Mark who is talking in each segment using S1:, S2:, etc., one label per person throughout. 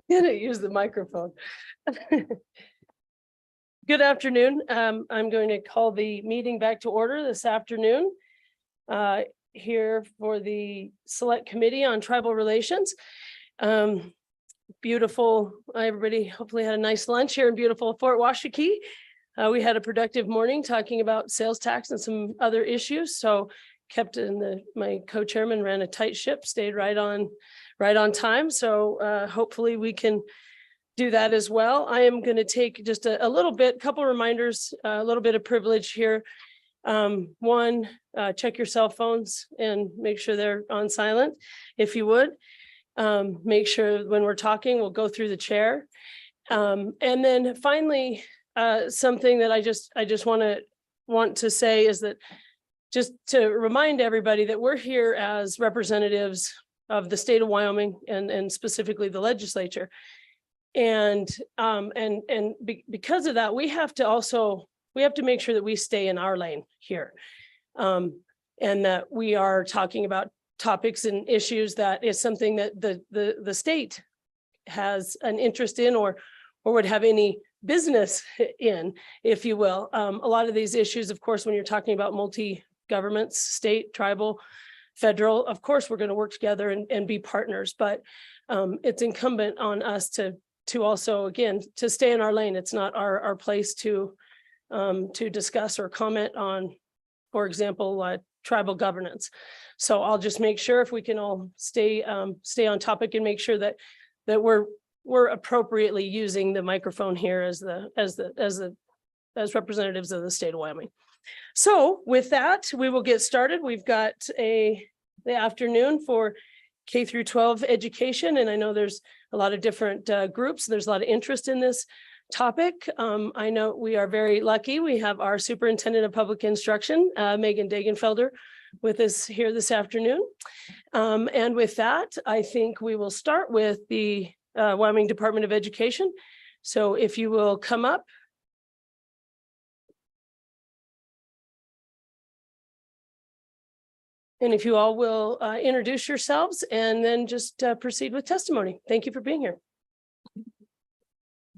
S1: Gonna use the microphone. Good afternoon. I'm going to call the meeting back to order this afternoon. Here for the Select Committee on Tribal Relations. Beautiful, everybody hopefully had a nice lunch here in beautiful Fort Washakie. We had a productive morning talking about sales tax and some other issues. So kept in my co-chairman ran a tight ship, stayed right on time. So hopefully we can do that as well. I am going to take just a little bit, couple reminders, a little bit of privilege here. One, check your cell phones and make sure they're on silent, if you would. Make sure when we're talking, we'll go through the chair. And then finally, something that I just want to say is that just to remind everybody that we're here as representatives of the state of Wyoming and specifically the legislature. And because of that, we have to make sure that we stay in our lane here. And that we are talking about topics and issues that is something that the state has an interest in or would have any business in, if you will. A lot of these issues, of course, when you're talking about multi-governments, state, tribal, federal, of course, we're going to work together and be partners, but it's incumbent on us to also, again, to stay in our lane. It's not our place to discuss or comment on, for example, tribal governance. So I'll just make sure if we can all stay on topic and make sure that we're appropriately using the microphone here as representatives of the state of Wyoming. So with that, we will get started. We've got the afternoon for K through 12 education, and I know there's a lot of different groups. There's a lot of interest in this topic. I know we are very lucky. We have our Superintendent of Public Instruction, Megan Degenfelder, with us here this afternoon. And with that, I think we will start with the Wyoming Department of Education. So if you will come up. And if you all will introduce yourselves and then just proceed with testimony. Thank you for being here.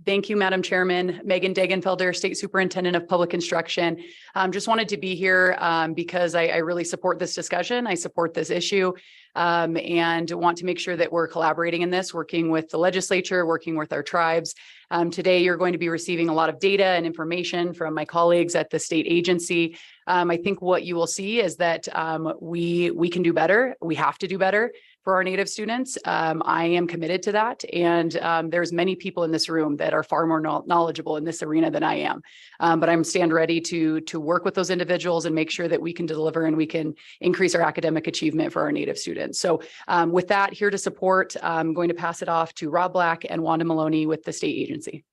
S2: Thank you, Madam Chairman. Megan Degenfelder, State Superintendent of Public Instruction. Just wanted to be here because I really support this discussion. I support this issue and want to make sure that we're collaborating in this, working with the legislature, working with our tribes. Today, you're going to be receiving a lot of data and information from my colleagues at the state agency. I think what you will see is that we can do better. We have to do better for our Native students. I am committed to that. And there's many people in this room that are far more knowledgeable in this arena than I am. But I'm stand ready to work with those individuals and make sure that we can deliver and we can increase our academic achievement for our Native students. So with that, here to support, I'm going to pass it off to Rob Black and Wanda Maloney with the state agency.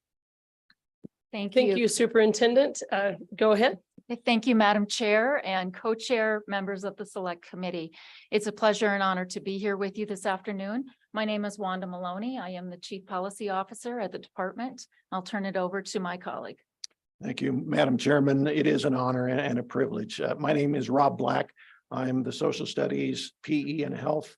S3: Thank you.
S1: Thank you, Superintendent. Go ahead.
S3: Thank you, Madam Chair and co-chair members of the Select Committee. It's a pleasure and honor to be here with you this afternoon. My name is Wanda Maloney. I am the Chief Policy Officer at the department. I'll turn it over to my colleague.
S4: Thank you, Madam Chairman. It is an honor and a privilege. My name is Rob Black. I'm the Social Studies, PE, and Health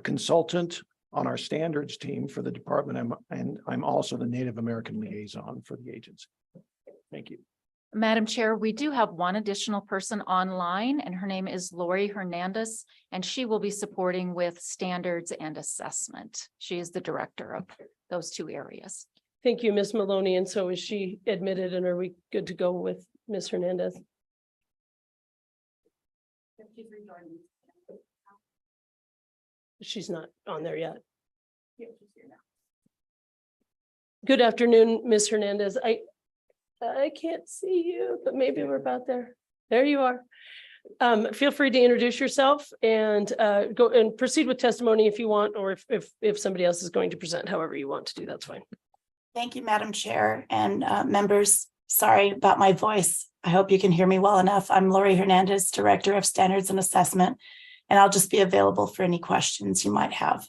S4: consultant on our standards team for the department. I'm also the Native American liaison for the agency. Thank you.
S3: Madam Chair, we do have one additional person online, and her name is Lori Hernandez, and she will be supporting with standards and assessment. She is the director of those two areas.
S1: Thank you, Ms. Maloney. And so is she admitted, and are we good to go with Ms. Hernandez? She's not on there yet. Good afternoon, Ms. Hernandez. I can't see you, but maybe we're about there. There you are. Feel free to introduce yourself and go and proceed with testimony if you want, or if somebody else is going to present, however you want to do, that's fine.
S5: Thank you, Madam Chair and members. Sorry about my voice. I hope you can hear me well enough. I'm Lori Hernandez, Director of Standards and Assessment, and I'll just be available for any questions you might have.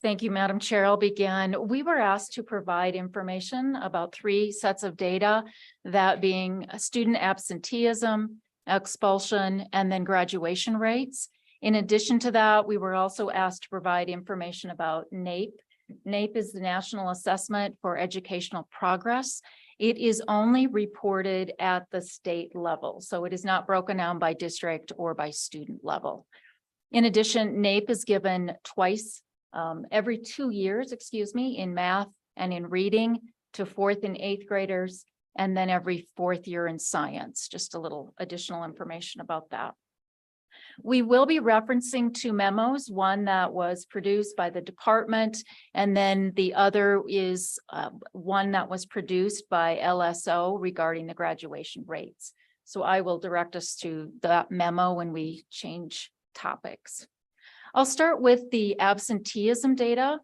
S3: Thank you, Madam Chair. I'll begin. We were asked to provide information about 3 sets of data, that being student absenteeism, expulsion, and then graduation rates. In addition to that, we were also asked to provide information about NAEP. NAEP is the National Assessment for Educational Progress. It is only reported at the state level, so it is not broken down by district or by student level. In addition, NAEP is given twice, every 2 years, in math and in reading to 4th and 8th graders, and then every 4th year in science. Just a little additional information about that. We will be referencing 2 memos, one that was produced by the department, and then the other is one that was produced by LSO regarding the graduation rates. So I will direct us to that memo when we change topics. I'll start with the absenteeism data.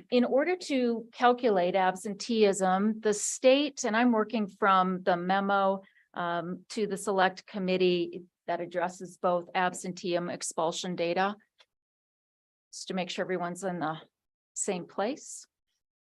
S3: In order to calculate absenteeism, the state, and I'm working from the memo to the select committee that addresses both absenteeism expulsion data, just to make sure everyone's in the same place.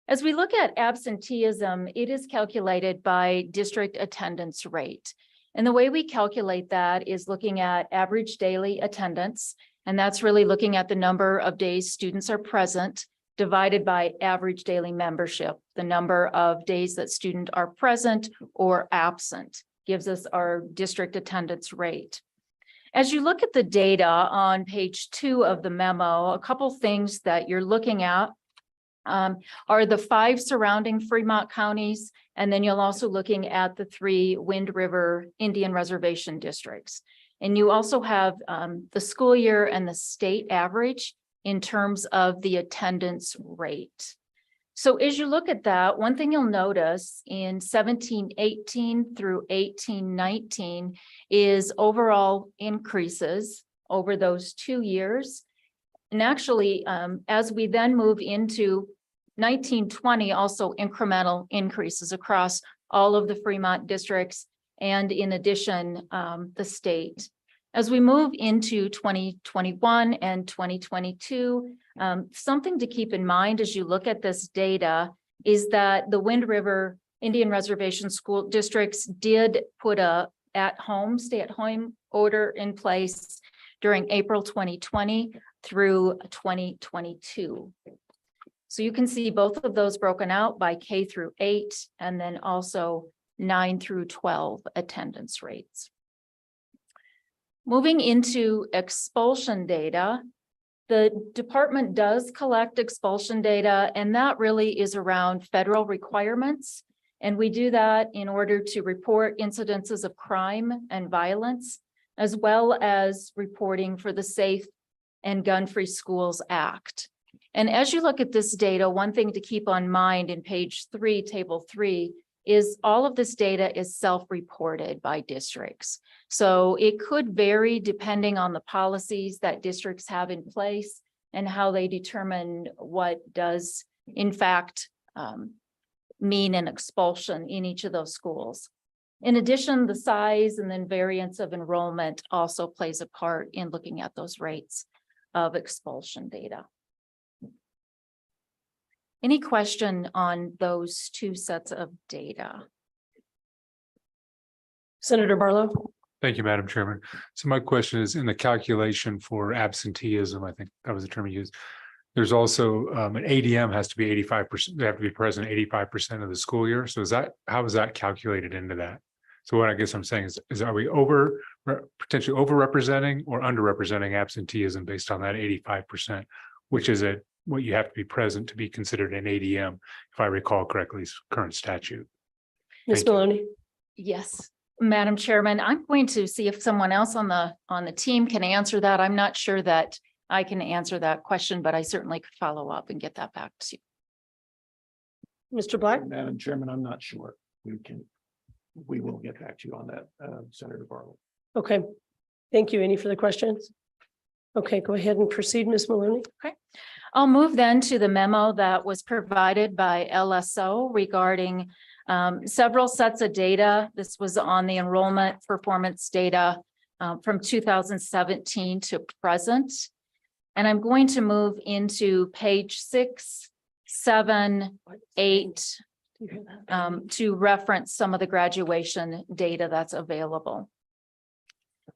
S3: As we look at absenteeism, it is calculated by district attendance rate. And the way we calculate that is looking at average daily attendance, and that's really looking at the number of days students are present divided by average daily membership. The number of days that students are present or absent gives us our district attendance rate. As you look at the data on page 2 of the memo, a couple things that you're looking at are the 5 surrounding Fremont counties, and then you'll also looking at the 3 Wind River Indian Reservation districts. And you also have the school year and the state average in terms of the attendance rate. So as you look at that, one thing you'll notice in 17-18 through 18-19 is overall increases over those 2 years. And actually, as we then move into 19-20, also incremental increases across all of the Fremont districts, and in addition, the state. As we move into 2021 and 2022, something to keep in mind as you look at this data is that the Wind River Indian Reservation school districts did put a stay-at-home order in place during April 2020 through 2022. So you can see both of those broken out by K through 8, and then also 9 through 12 attendance rates. Moving into expulsion data, the department does collect expulsion data, and that really is around federal requirements. And we do that in order to report incidences of crime and violence, as well as reporting for the Safe and Gun-Free Schools Act. And as you look at this data, one thing to keep on mind in page 3, table 3, is all of this data is self-reported by districts. So it could vary depending on the policies that districts have in place and how they determine what does in fact mean an expulsion in each of those schools. In addition, the size and then variance of enrollment also plays a part in looking at those rates of expulsion data. Any question on those 2 sets of data?
S1: Senator Barlow.
S6: Thank you, Madam Chairman. So my question is, in the calculation for absenteeism, I think that was the term you used, there's also an ADM has to be 85%, they have to be present 85% of the school year. So how is that calculated into that? So what I guess I'm saying is are we potentially overrepresenting or underrepresenting absenteeism based on that 85%, which is what you have to be present to be considered an ADM, if I recall correctly, current statute.
S1: Ms. Maloney.
S3: Yes, Madam Chairman, I'm going to see if someone else on the team can answer that. I'm not sure that I can answer that question, but I certainly could follow up and get that back to you.
S1: Mr. Black.
S4: Madam Chairman, I'm not sure. We will get back to you on that, Senator Barlow.
S1: Okay, thank you. Any further questions? Okay, go ahead and proceed, Ms. Maloney.
S3: Okay, I'll move then to the memo that was provided by LSO regarding several sets of data. This was on the enrollment performance data from 2017 to present. And I'm going to move into page 6, 7, 8 to reference some of the graduation data that's available.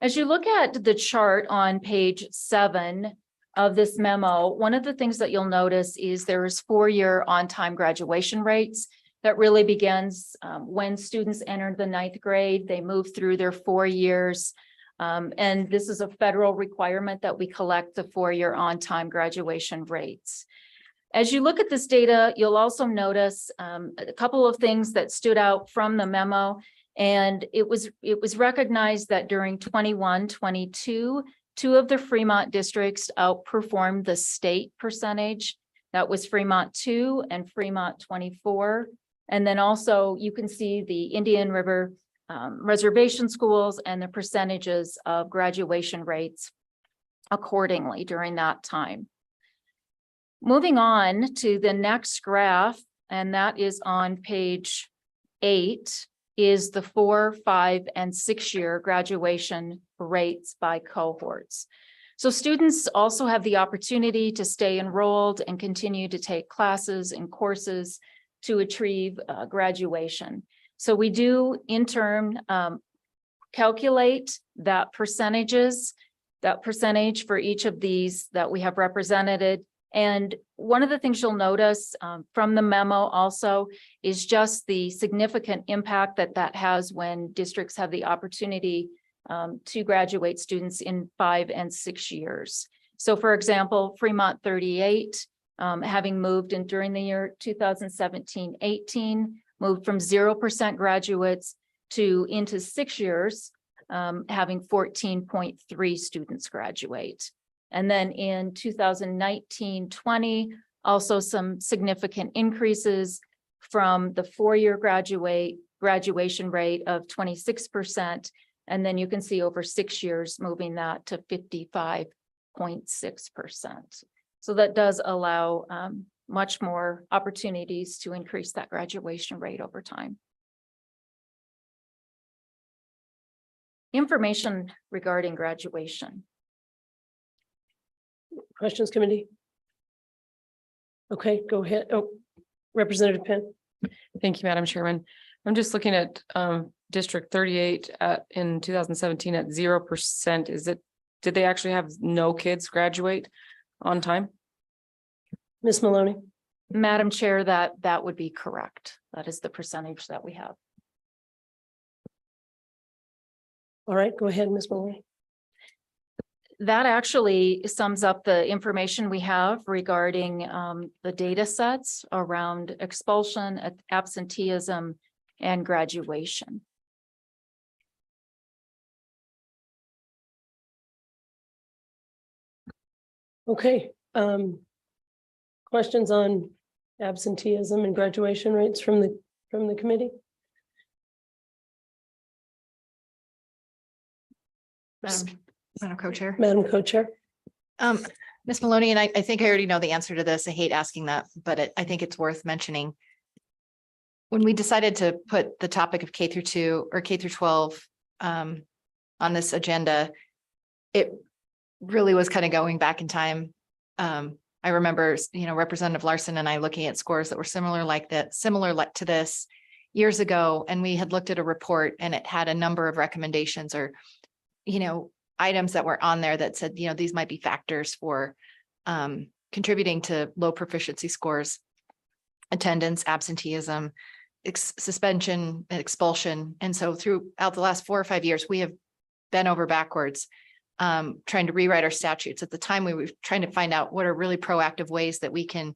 S3: As you look at the chart on page 7 of this memo, one of the things that you'll notice is there is 4-year on-time graduation rates. That really begins when students enter the 9th grade, they move through their 4 years. And this is a federal requirement that we collect the 4-year on-time graduation rates. As you look at this data, you'll also notice a couple of things that stood out from the memo. And it was recognized that during 21-22, 2 of the Fremont districts outperformed the state percentage. That was Fremont 2 and Fremont 24. And then also you can see the Indian River reservation schools and the percentages of graduation rates accordingly during that time. Moving on to the next graph, and that is on page 8, is the 4, 5, and 6-year graduation rates by cohorts. So students also have the opportunity to stay enrolled and continue to take classes and courses to achieve graduation. So we do in turn calculate that percentage for each of these that we have represented. And one of the things you'll notice from the memo also is just the significant impact that has when districts have the opportunity to graduate students in 5 and 6 years. So for example, Fremont 38, having moved in during the year 2017-18, moved from 0% graduates to into 6 years, having 14.3 students graduate. And then in 2019-20, also some significant increases from the 4-year graduation rate of 26%. And then you can see over 6 years moving that to 55.6%. So that does allow much more opportunities to increase that graduation rate over time. Information regarding graduation.
S1: Questions, committee? Okay, go ahead. Oh, Representative Penn.
S7: Thank you, Madam Chairman. I'm just looking at District 38 in 2017 at 0%. Did they actually have no kids graduate on time?
S1: Ms. Maloney.
S3: Madam Chair, that would be correct. That is the percentage that we have.
S1: All right, go ahead, Ms. Maloney.
S3: That actually sums up the information we have regarding the data sets around expulsion, absenteeism, and graduation.
S1: Okay. Questions on absenteeism and graduation rates from the committee?
S8: Madam Co-Chair.
S1: Madam Co-Chair.
S8: Ms. Maloney, and I think I already know the answer to this. I hate asking that, but I think it's worth mentioning. When we decided to put the topic of K through 2 or K through 12 on this agenda, it really was kind of going back in time. I remember, Representative Larson and I looking at scores that were similar to this years ago, and we had looked at a report and it had a number of recommendations or, items that were on there that said, these might be factors for contributing to low proficiency scores, attendance, absenteeism, suspension, and expulsion. And so throughout the last 4 or 5 years, we have bent over backwards trying to rewrite our statutes. At the time, we were trying to find out what are really proactive ways that we can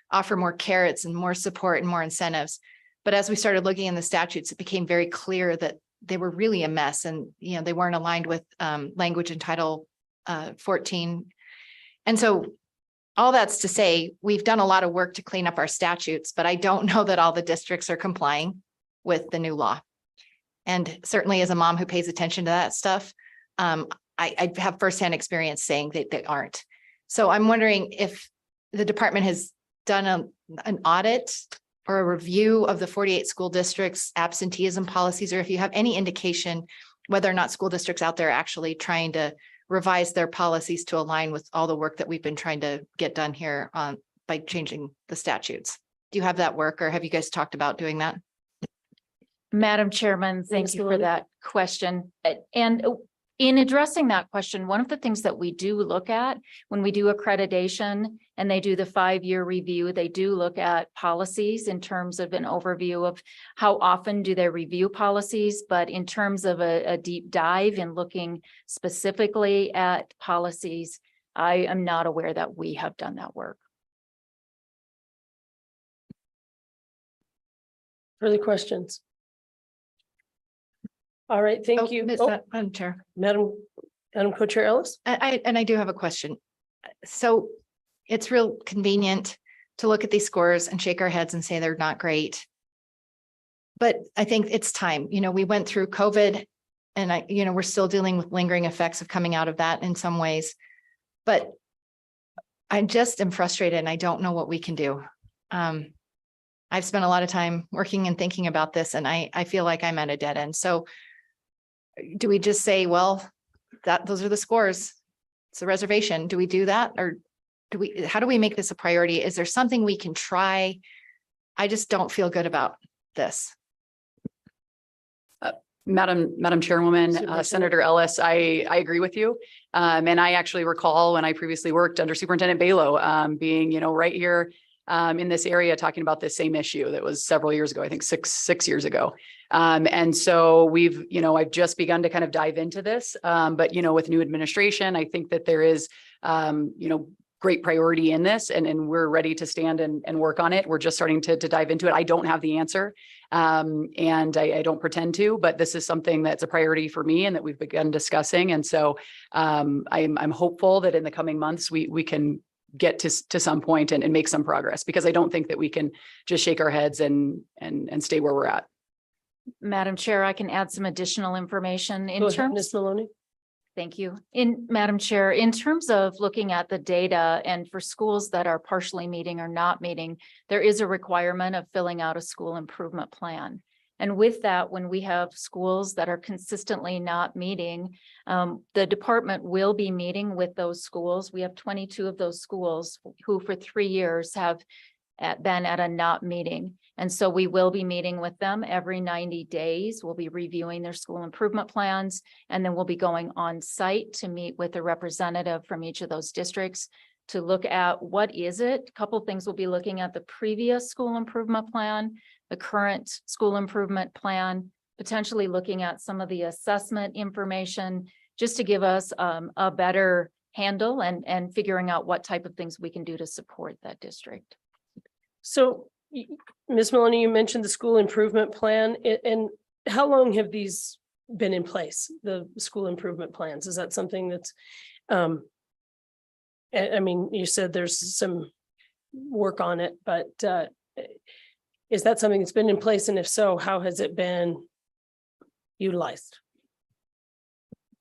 S8: offer more carrots and more support and more incentives. But as we started looking in the statutes, it became very clear that they were really a mess and, they weren't aligned with language in Title 14. And so all that's to say, we've done a lot of work to clean up our statutes, but I don't know that all the districts are complying with the new law. And certainly as a mom who pays attention to that stuff, I have firsthand experience saying that they aren't. So I'm wondering if the department has done an audit or a review of the 48 school districts' absenteeism policies, or if you have any indication whether or not school districts out there are actually trying to revise their policies to align with all the work that we've been trying to get done here by changing the statutes. Do you have that work, or have you guys talked about doing that?
S3: Madam Chairman, thank
S1: Ms.
S3: you for
S1: Maloney.
S3: that question. And In addressing that question, one of the things that we do look at when we do accreditation and they do the 5-year review, they do look at policies in terms of an overview of how often do they review policies, but in terms of a deep dive in looking specifically at policies, I am not aware that we have done that work.
S1: Further questions? All right, thank you. Oh,
S8: Madam Chair.
S1: Madam Co-Chair Ellis?
S8: I do have a question. So it's real convenient to look at these scores and shake our heads and say they're not great. But I think it's time, we went through COVID and we're still dealing with lingering effects of coming out of that in some ways. But I just am frustrated and I don't know what we can do. I've spent a lot of time working and thinking about this and I feel like I'm at a dead end. So do we just say, well, those are the scores? It's a reservation. Do we do that? Or how do we make this a priority? Is there something we can try? I just don't feel good about this.
S2: Madam Chairwoman,
S1: Superintendent.
S2: Senator Ellis, I agree with you. And I actually recall when I previously worked under Superintendent Balo, being, right here in this area talking about this same issue that was several years ago, I think six years ago. And so we've, I've just begun to kind of dive into this. But, with new administration, I think that there is, great priority in this and we're ready to stand and work on it. We're just starting to dive into it. I don't have the answer. And I don't pretend to, but this is something that's a priority for me and that we've begun discussing. And so I'm hopeful that in the coming months, we can get to some point and make some progress, because I don't think that we can just shake our heads and stay where we're at.
S3: Madam Chair, I can add some additional information in
S1: Go ahead,
S3: terms.
S1: Ms. Maloney.
S3: Thank you. Madam Chair, in terms of looking at the data and for schools that are partially meeting or not meeting, there is a requirement of filling out a school improvement plan. And with that, when we have schools that are consistently not meeting, the department will be meeting with those schools. We have 22 of those schools who for 3 years have been at a not meeting. And so we will be meeting with them every 90 days. We'll be reviewing their school improvement plans, and then we'll be going on site to meet with a representative from each of those districts to look at what is it. A couple of things we'll be looking at: the previous school improvement plan, the current school improvement plan, potentially looking at some of the assessment information, just to give us a better handle and figuring out what type of things we can do to support that district.
S1: So, Ms. Maloney, you mentioned the school improvement plan, and how long have these been in place, the school improvement plans? Is that something that's, I mean, you said there's some work on it, but is that something that's been in place? And if so, how has it been utilized?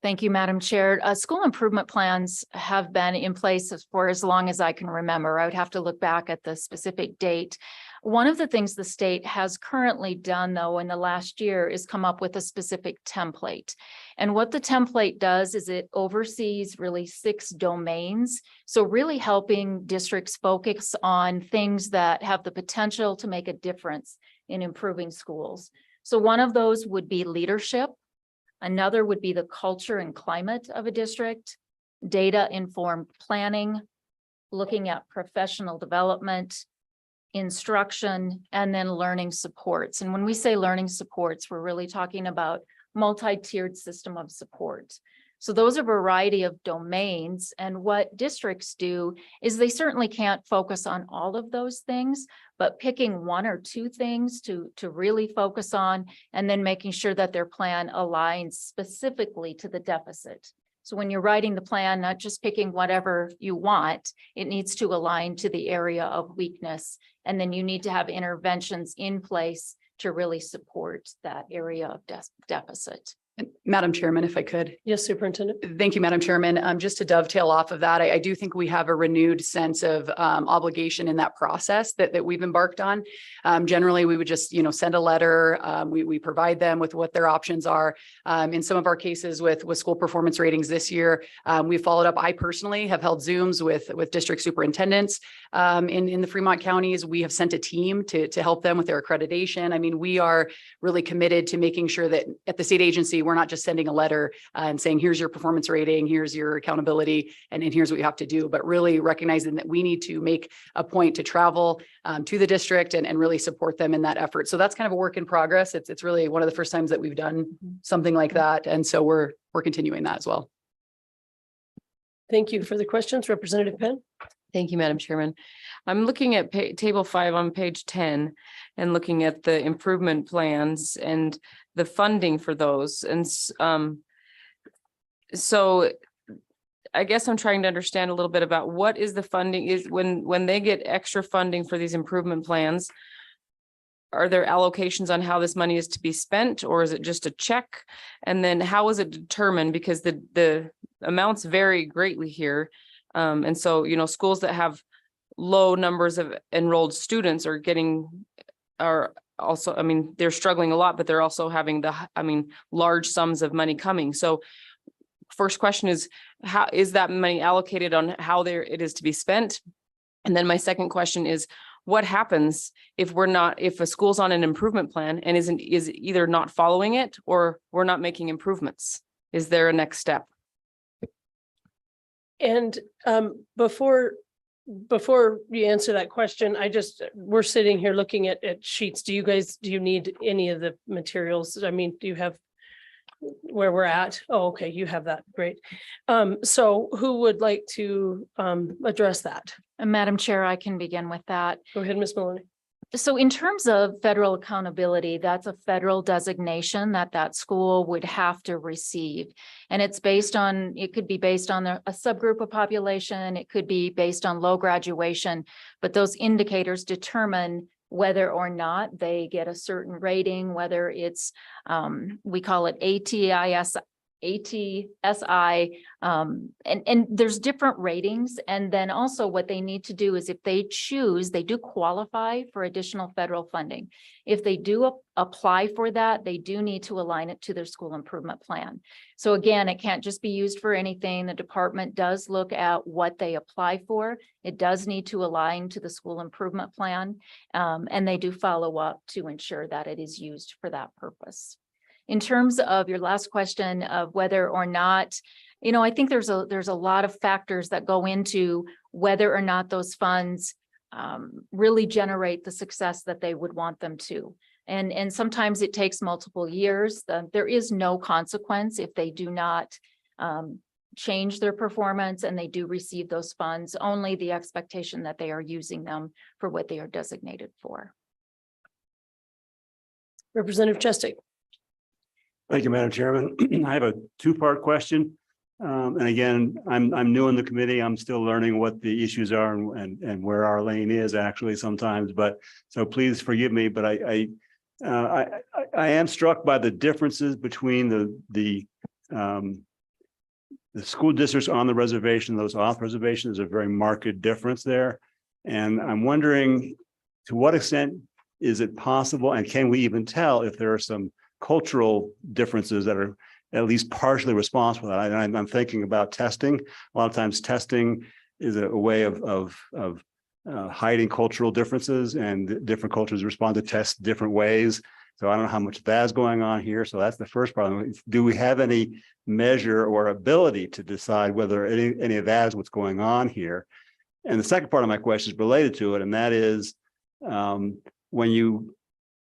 S3: Thank you, Madam Chair. School improvement plans have been in place for as long as I can remember. I would have to look back at the specific date. One of the things the state has currently done, though, in the last year is come up with a specific template. And what the template does is it oversees really 6 domains. So really helping districts focus on things that have the potential to make a difference in improving schools. So one of those would be leadership. Another would be the culture and climate of a district, data-informed planning, looking at professional development, instruction, and then learning supports. And when we say learning supports, we're really talking about multi-tiered system of support. So those are a variety of domains. And what districts do is they certainly can't focus on all of those things, but picking 1 or 2 things to really focus on, and then making sure that their plan aligns specifically to the deficit. So when you're writing the plan, not just picking whatever you want, it needs to align to the area of weakness. And then you need to have interventions in place to really support that area of deficit.
S2: Madam Chairman, if I could.
S1: Yes, Superintendent.
S2: Thank you, Madam Chairman. Just to dovetail off of that, I do think we have a renewed sense of obligation in that process that we've embarked on. Generally, we would just, send a letter. We provide them with what their options are. In some of our cases with school performance ratings this year, we followed up. I personally have held Zooms with district superintendents in the Fremont counties. We have sent a team to help them with their accreditation. I mean, we are really committed to making sure that at the state agency, we're not just sending a letter and saying, here's your performance rating, here's your accountability, and here's what you have to do, but really recognizing that we need to make a point to travel to the district and really support them in that effort. So that's kind of a work in progress. It's really one of the first times that we've done something like that. And so we're continuing that as well.
S1: Thank you for the questions. Representative Penn.
S7: Thank you, Madam Chairman. I'm looking at table 5 on page 10 and looking at the improvement plans and the funding for those. And so I guess I'm trying to understand a little bit about what is the funding is when they get extra funding for these improvement plans. Are there allocations on how this money is to be spent, or is it just a check? And then how is it determined? Because the amounts vary greatly here. And so, you know, schools that have low numbers of enrolled students are also, I mean, they're struggling a lot, but they're also having large sums of money coming. So first question is, how is that money allocated on how it is to be spent? And then my second question is, what happens if a school's on an improvement plan and is either not following it or we're not making improvements? Is there a next step?
S1: And before you answer that question, we're sitting here looking at sheets. Do you need any of the materials? I mean, do you have where we're at? Oh, okay, you have that. Great. So who would like to address that?
S3: Madam Chair, I can begin with that.
S1: Go ahead, Ms. Maloney.
S3: So in terms of federal accountability, that's a federal designation that school would have to receive. And it could be based on a subgroup of population, it could be based on low graduation, but those indicators determine whether or not they get a certain rating, whether it's, we call it ATSI, and there's different ratings. And then also what they need to do is if they do qualify for additional federal funding. If they do apply for that, they do need to align it to their school improvement plan. So again, it can't just be used for anything. The department does look at what they apply for. It does need to align to the school improvement plan. And they do follow up to ensure that it is used for that purpose. In terms of your last question of whether or not, you know, I think there's a lot of factors that go into whether or not those funds really generate the success that they would want them to. And sometimes it takes multiple years. There is no consequence if they do not change their performance and they do receive those funds, only the expectation that they are using them for what they are designated for.
S1: Representative Chesty.
S9: Thank you, Madam Chairman. I have a two-part question. And again, I'm new in the committee. I'm still learning what the issues are and where our lane is actually sometimes, but so please forgive me, but I am struck by the differences between the school districts on the reservation, those off reservations. There's a very marked difference there. And I'm wondering, to what extent is it possible, and can we even tell if there are some cultural differences that are at least partially responsible for that? I'm thinking about testing. A lot of times testing is a way of hiding cultural differences, and different cultures respond to tests different ways. So I don't know how much that is going on here. So that's the first problem. Do we have any measure or ability to decide whether any of that is what's going on here? And the second part of my question is related to it, and that is when you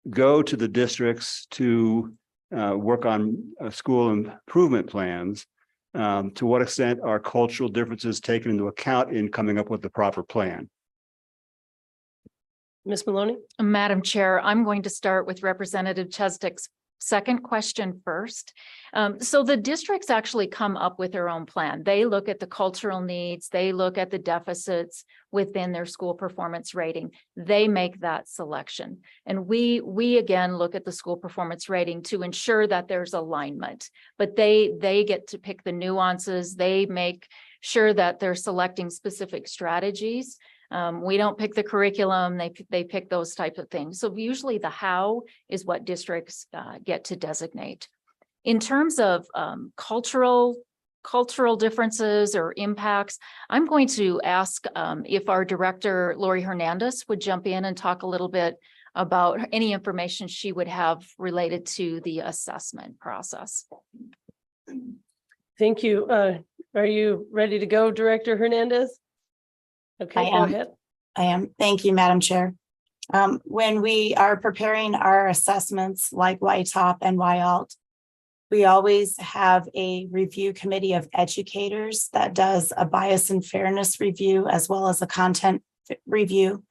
S9: go to the districts to work on school improvement plans, to what extent are cultural differences taken into account in coming up with the proper plan?
S1: Ms. Maloney.
S3: Madam Chair, I'm going to start with Representative Chestik's second question first. So the districts actually come up with their own plan. They look at the cultural needs, they look at the deficits within their school performance rating. They make that selection. And we again look at the school performance rating to ensure that there's alignment, but they get to pick the nuances. They make sure that they're selecting specific strategies. We don't pick the curriculum, they pick those types of things. So usually the how is what districts get to designate. In terms of cultural differences or impacts, I'm going to ask if our director, Lori Hernandez, would jump in and talk a little bit about any information she would have related to the assessment process.
S1: Thank you. Are you ready to go, Director Hernandez? Okay,
S5: I
S1: go
S5: am.
S1: ahead.
S5: I am. Thank you, Madam Chair. When we are preparing our assessments like YTOP and YALT, we always have a review committee of educators that does a bias and fairness review as well as a content review.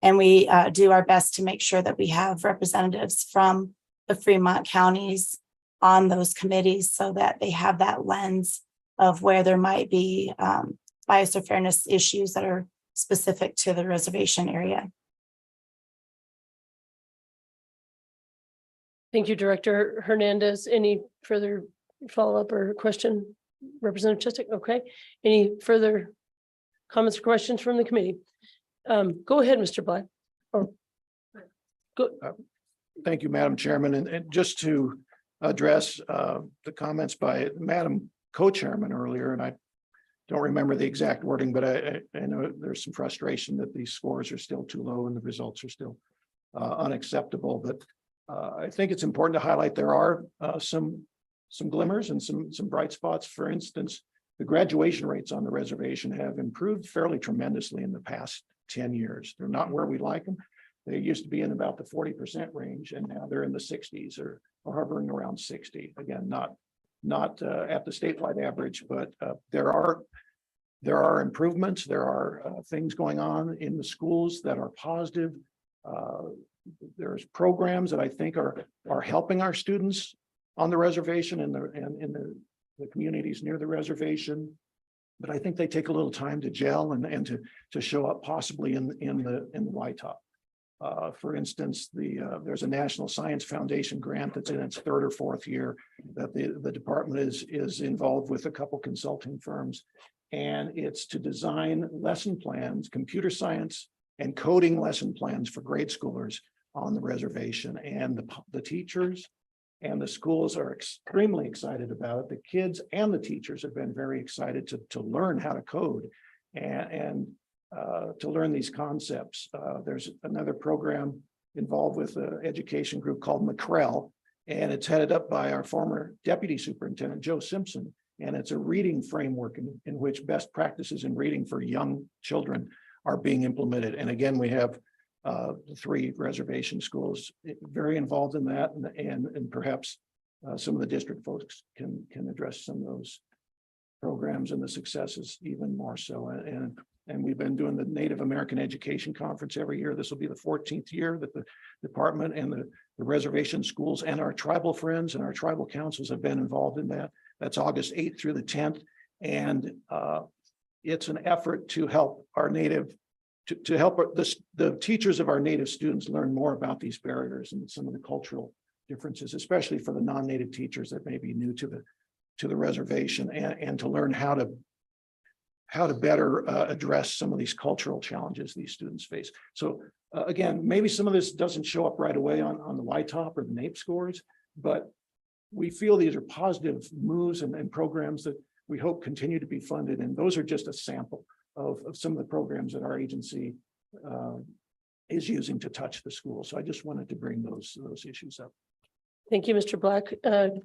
S5: And we do our best to make sure that we have representatives from the Fremont counties on those committees so that they have that lens of where there might be bias or fairness issues that are specific to the reservation area.
S1: Thank you, Director Hernandez. Any further follow-up or question? Representative Cheswick, okay. Any further comments or questions from the committee? Go ahead, Mr. Black. Or go.
S4: Thank you, Madam Chairman. And just to address the comments by Madam Co-Chairman earlier, and I don't remember the exact wording, but I know there's some frustration that these scores are still too low and the results are still unacceptable. But I think it's important to highlight there are some glimmers and some bright spots. For instance, the graduation rates on the reservation have improved fairly tremendously in the past 10 years. They're not where we like them. They used to be in about the 40% range, and now they're in the 60s or hovering around 60. Again, not at the statewide average, but there are improvements. There are things going on in the schools that are positive. There's programs that I think are helping our students on the reservation and in the communities near the reservation. But I think they take a little time to gel and to show up possibly in the YTOP. For instance, there's a National Science Foundation grant that's in its third or fourth year that the department is involved with a couple consulting firms, and it's to design lesson plans, computer science and coding lesson plans for grade schoolers on the reservation. And the teachers and the schools are extremely excited about it. The kids and the teachers have been very excited to learn how to code and to learn these concepts. There's another program involved with an education group called McCrell, and it's headed up by our former Deputy Superintendent, Joe Simpson. And it's a reading framework in which best practices in reading for young children are being implemented. And again, we have the 3 reservation schools very involved in that, and perhaps some of the district folks can address some of those programs and the successes even more so. And we've been doing the Native American Education Conference every year. This will be the 14th year that the department and the reservation schools and our tribal friends and our tribal councils have been involved in that. That's August 8th through the 10th. And it's an effort to help our Native, to help the teachers of our Native students learn more about these barriers and some of the cultural differences, especially for the non-Native teachers that may be new to the reservation, and to learn how to better address some of these cultural challenges these students face. So again, maybe some of this doesn't show up right away on the YTOP or the NAEP scores, but we feel these are positive moves and programs that we hope continue to be funded. And those are just a sample of some of the programs that our agency is using to touch the school. So I just wanted to bring those issues up.
S1: Thank you, Mr. Black.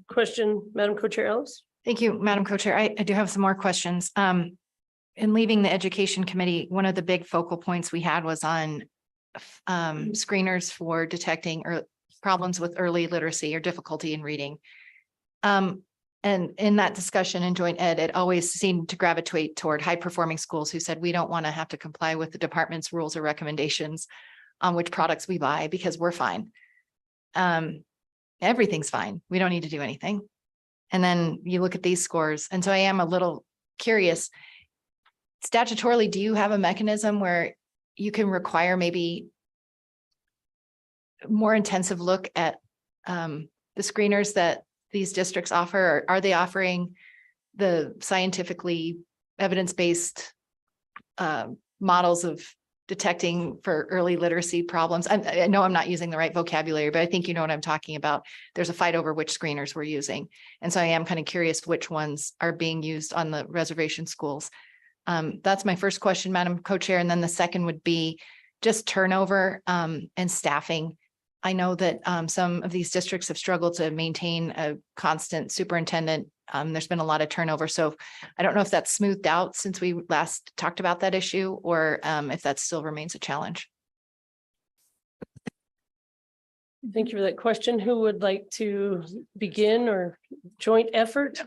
S1: Question, Madam Co-Chair Ellis?
S8: Thank you, Madam Co-Chair. I do have some more questions. In leaving the Education Committee, one of the big focal points we had was on screeners for detecting problems with early literacy or difficulty in reading. And in that discussion in joint ed, it always seemed to gravitate toward high-performing schools who said, we don't want to have to comply with the department's rules or recommendations on which products we buy because we're fine. Everything's fine. We don't need to do anything. And then you look at these scores. And so I am a little curious. Statutorily, do you have a mechanism where you can require maybe more intensive look at the screeners that these districts offer? Or are they offering the scientifically evidence-based models of detecting for early literacy problems? I know I'm not using the right vocabulary, but I think you know what I'm talking about. There's a fight over which screeners we're using. And so I am kind of curious which ones are being used on the reservation schools. That's my first question, Madam Co-Chair. And then the second would be just turnover and staffing. I know that some of these districts have struggled to maintain a constant superintendent. There's been a lot of turnover. So I don't know if that's smoothed out since we last talked about that issue, or if that still remains a challenge.
S1: Thank you for that question. Who would like to begin, or joint effort?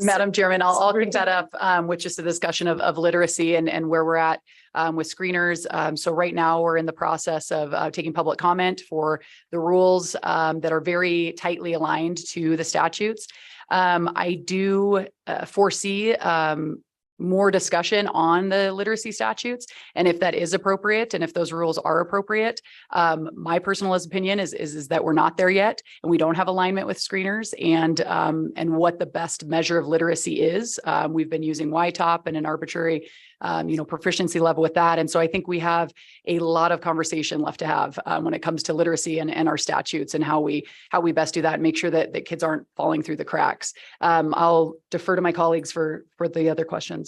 S2: Madam Chairman, I'll pick that up with just a discussion of literacy and where we're at with screeners. So right now we're in the process of taking public comment for the rules that are very tightly aligned to the statutes. I do foresee more discussion on the literacy statutes, and if that is appropriate and if those rules are appropriate. My personal opinion is that we're not there yet, and we don't have alignment with screeners and what the best measure of literacy is. We've been using YTOP and an arbitrary proficiency level with that. And so I think we have a lot of conversation left to have when it comes to literacy and our statutes and how we best do that and make sure that kids aren't falling through the cracks. I'll defer to my colleagues for the other questions.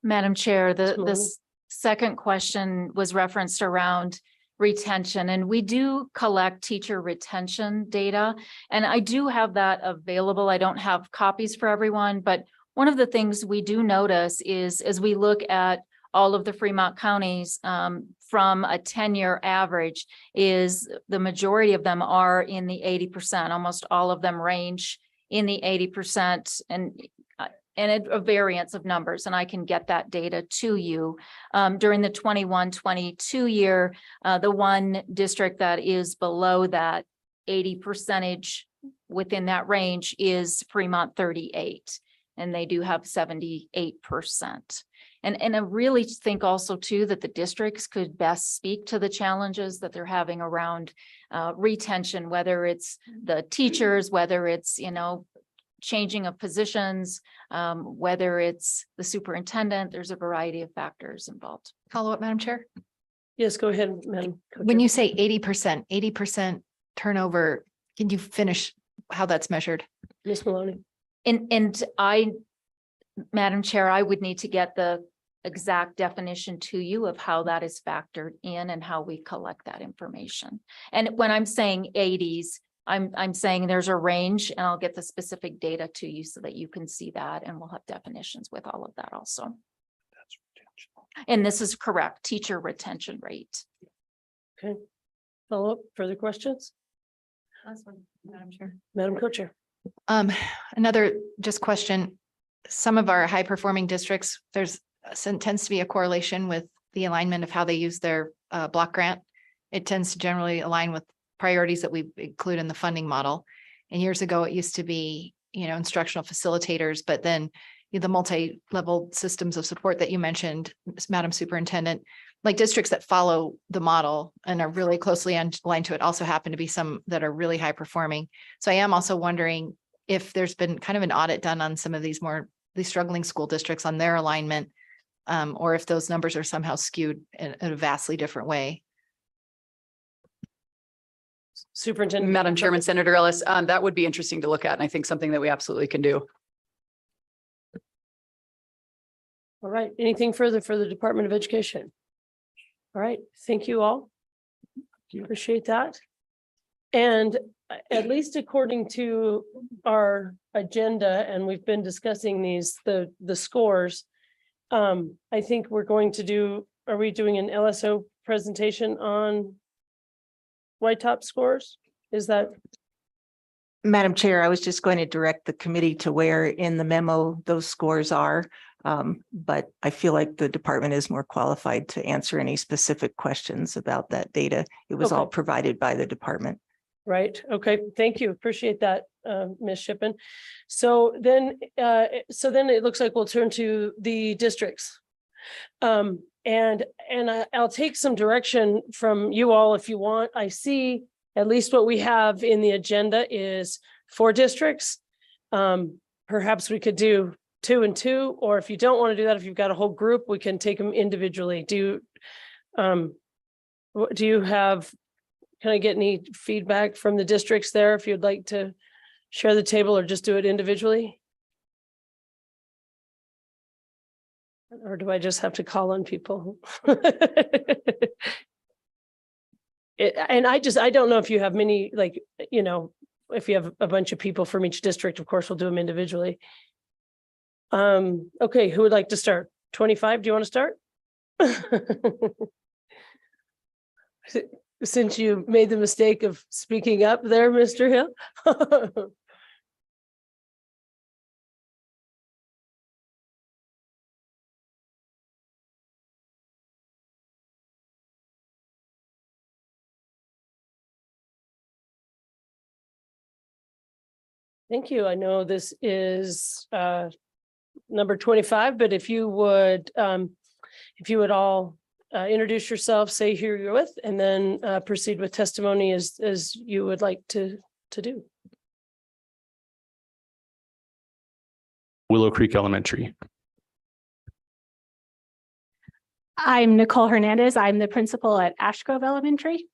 S3: Madam Chair,
S1: Ms. Maloney.
S3: this second question was referenced around retention, and we do collect teacher retention data. And I do have that available. I don't have copies for everyone, but one of the things we do notice is as we look at all of the Fremont counties from a 10-year average, is the majority of them are in the 80%. Almost all of them range in the 80%, and a variance of numbers, and I can get that data to you. During the 21-22 year, the one district that is below that 80% within that range is Fremont 38, and they do have 78%. And I really think also too that the districts could best speak to the challenges that they're having around retention, whether it's the teachers, whether it's, changing of positions, whether it's the superintendent. There's a variety of factors involved.
S8: Follow up, Madam Chair.
S1: Yes, go ahead, Madam.
S8: When you say 80% turnover, can you finish how that's measured?
S1: Ms. Maloney.
S3: And Madam Chair, I would need to get the exact definition to you of how that is factored in and how we collect that information. And when I'm saying 80s, I'm saying there's a range, and I'll get the specific data to you so that you can see that, and we'll have definitions with all of that also. And this is correct, teacher retention rate.
S1: Okay. Follow up, further questions?
S8: Madam Chair.
S1: Madam Co-Chair.
S8: Another just question. Some of our high performing districts, tends to be a correlation with the alignment of how they use their block grant. It tends to generally align with priorities that we include in the funding model. And years ago, it used to be, instructional facilitators, but then the multi-level systems of support that you mentioned, Madam Superintendent, like districts that follow the model and are really closely aligned to it also happen to be some that are really high performing. So I am also wondering if there's been kind of an audit done on some of these struggling school districts on their alignment, or if those numbers are somehow skewed in a vastly different way.
S1: Superintendent.
S2: Madam Chairman, Senator Ellis, that would be interesting to look at, and I think something that we absolutely can do.
S1: All right. Anything further for the Department of Education? All right. Thank you all. Appreciate that. And at least according to our agenda, and we've been discussing the scores, I think we're going to do, are we doing an LSO presentation on YTOP scores? Is that?
S10: Madam Chair, I was just going to direct the committee to where in the memo those scores are. But I feel like the department is more qualified to answer any specific questions about that data. It was all provided by the department.
S1: Right. Okay. Thank you. Appreciate that, Ms. Shippen. So then it looks like we'll turn to the districts. And I'll take some direction from you all if you want. I see at least what we have in the agenda is 4 districts. Perhaps we could do 2 and 2, or if you don't want to do that, if you've got a whole group, we can take them individually. Can I get any feedback from the districts there if you'd like to share the table or just do it individually? Or do I just have to call on people? And I don't know if you have many, like, you know, if you have a bunch of people from each district, of course, we'll do them individually. Okay, who would like to start? 25, do you want to start? Since you made the mistake of speaking up there, Mr. Hill. Thank you. I know this is number 25, but if you would all introduce yourself, say who you're with, and then proceed with testimony as you would like to do.
S11: Willow Creek Elementary.
S12: I'm Nicole Hernandez. I'm the principal at Ash Grove Elementary.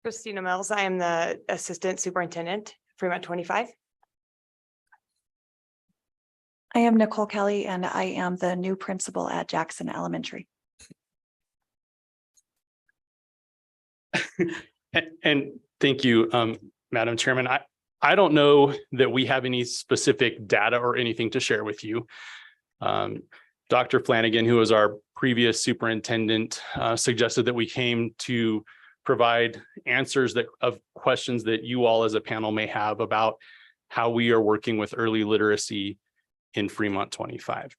S13: Christina Mills, I am the assistant superintendent, Fremont 25.
S14: I am Nicole Kelly, and I am the new principal at Jackson Elementary.
S11: And thank you, Madam Chairman. I don't know that we have any specific data or anything to share with you. Dr. Flanagan, who was our previous superintendent, suggested that we came to provide answers of questions that you all as a panel may have about how we are working with early literacy in Fremont 25.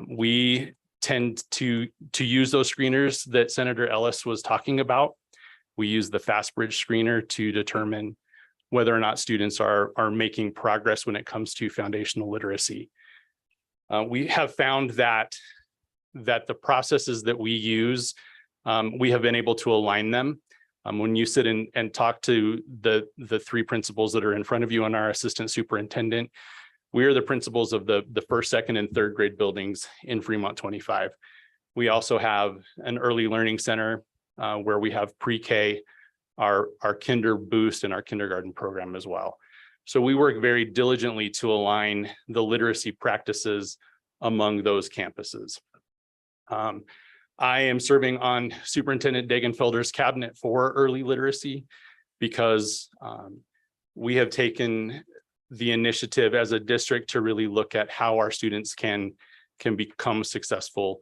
S11: We tend to use those screeners that Senator Ellis was talking about. We use the FastBridge screener to determine whether or not students are making progress when it comes to foundational literacy. We have found that the processes that we use, we have been able to align them. When you sit and talk to the three principals that are in front of you and our assistant superintendent, we are the principals of the first, second, and third grade buildings in Fremont 25. We also have an early learning center where we have pre-K, our Kinder Boost, and our kindergarten program as well. So we work very diligently to align the literacy practices among those campuses. I am serving on Superintendent Degenfelder's cabinet for early literacy because we have taken the initiative as a district to really look at how our students can become successful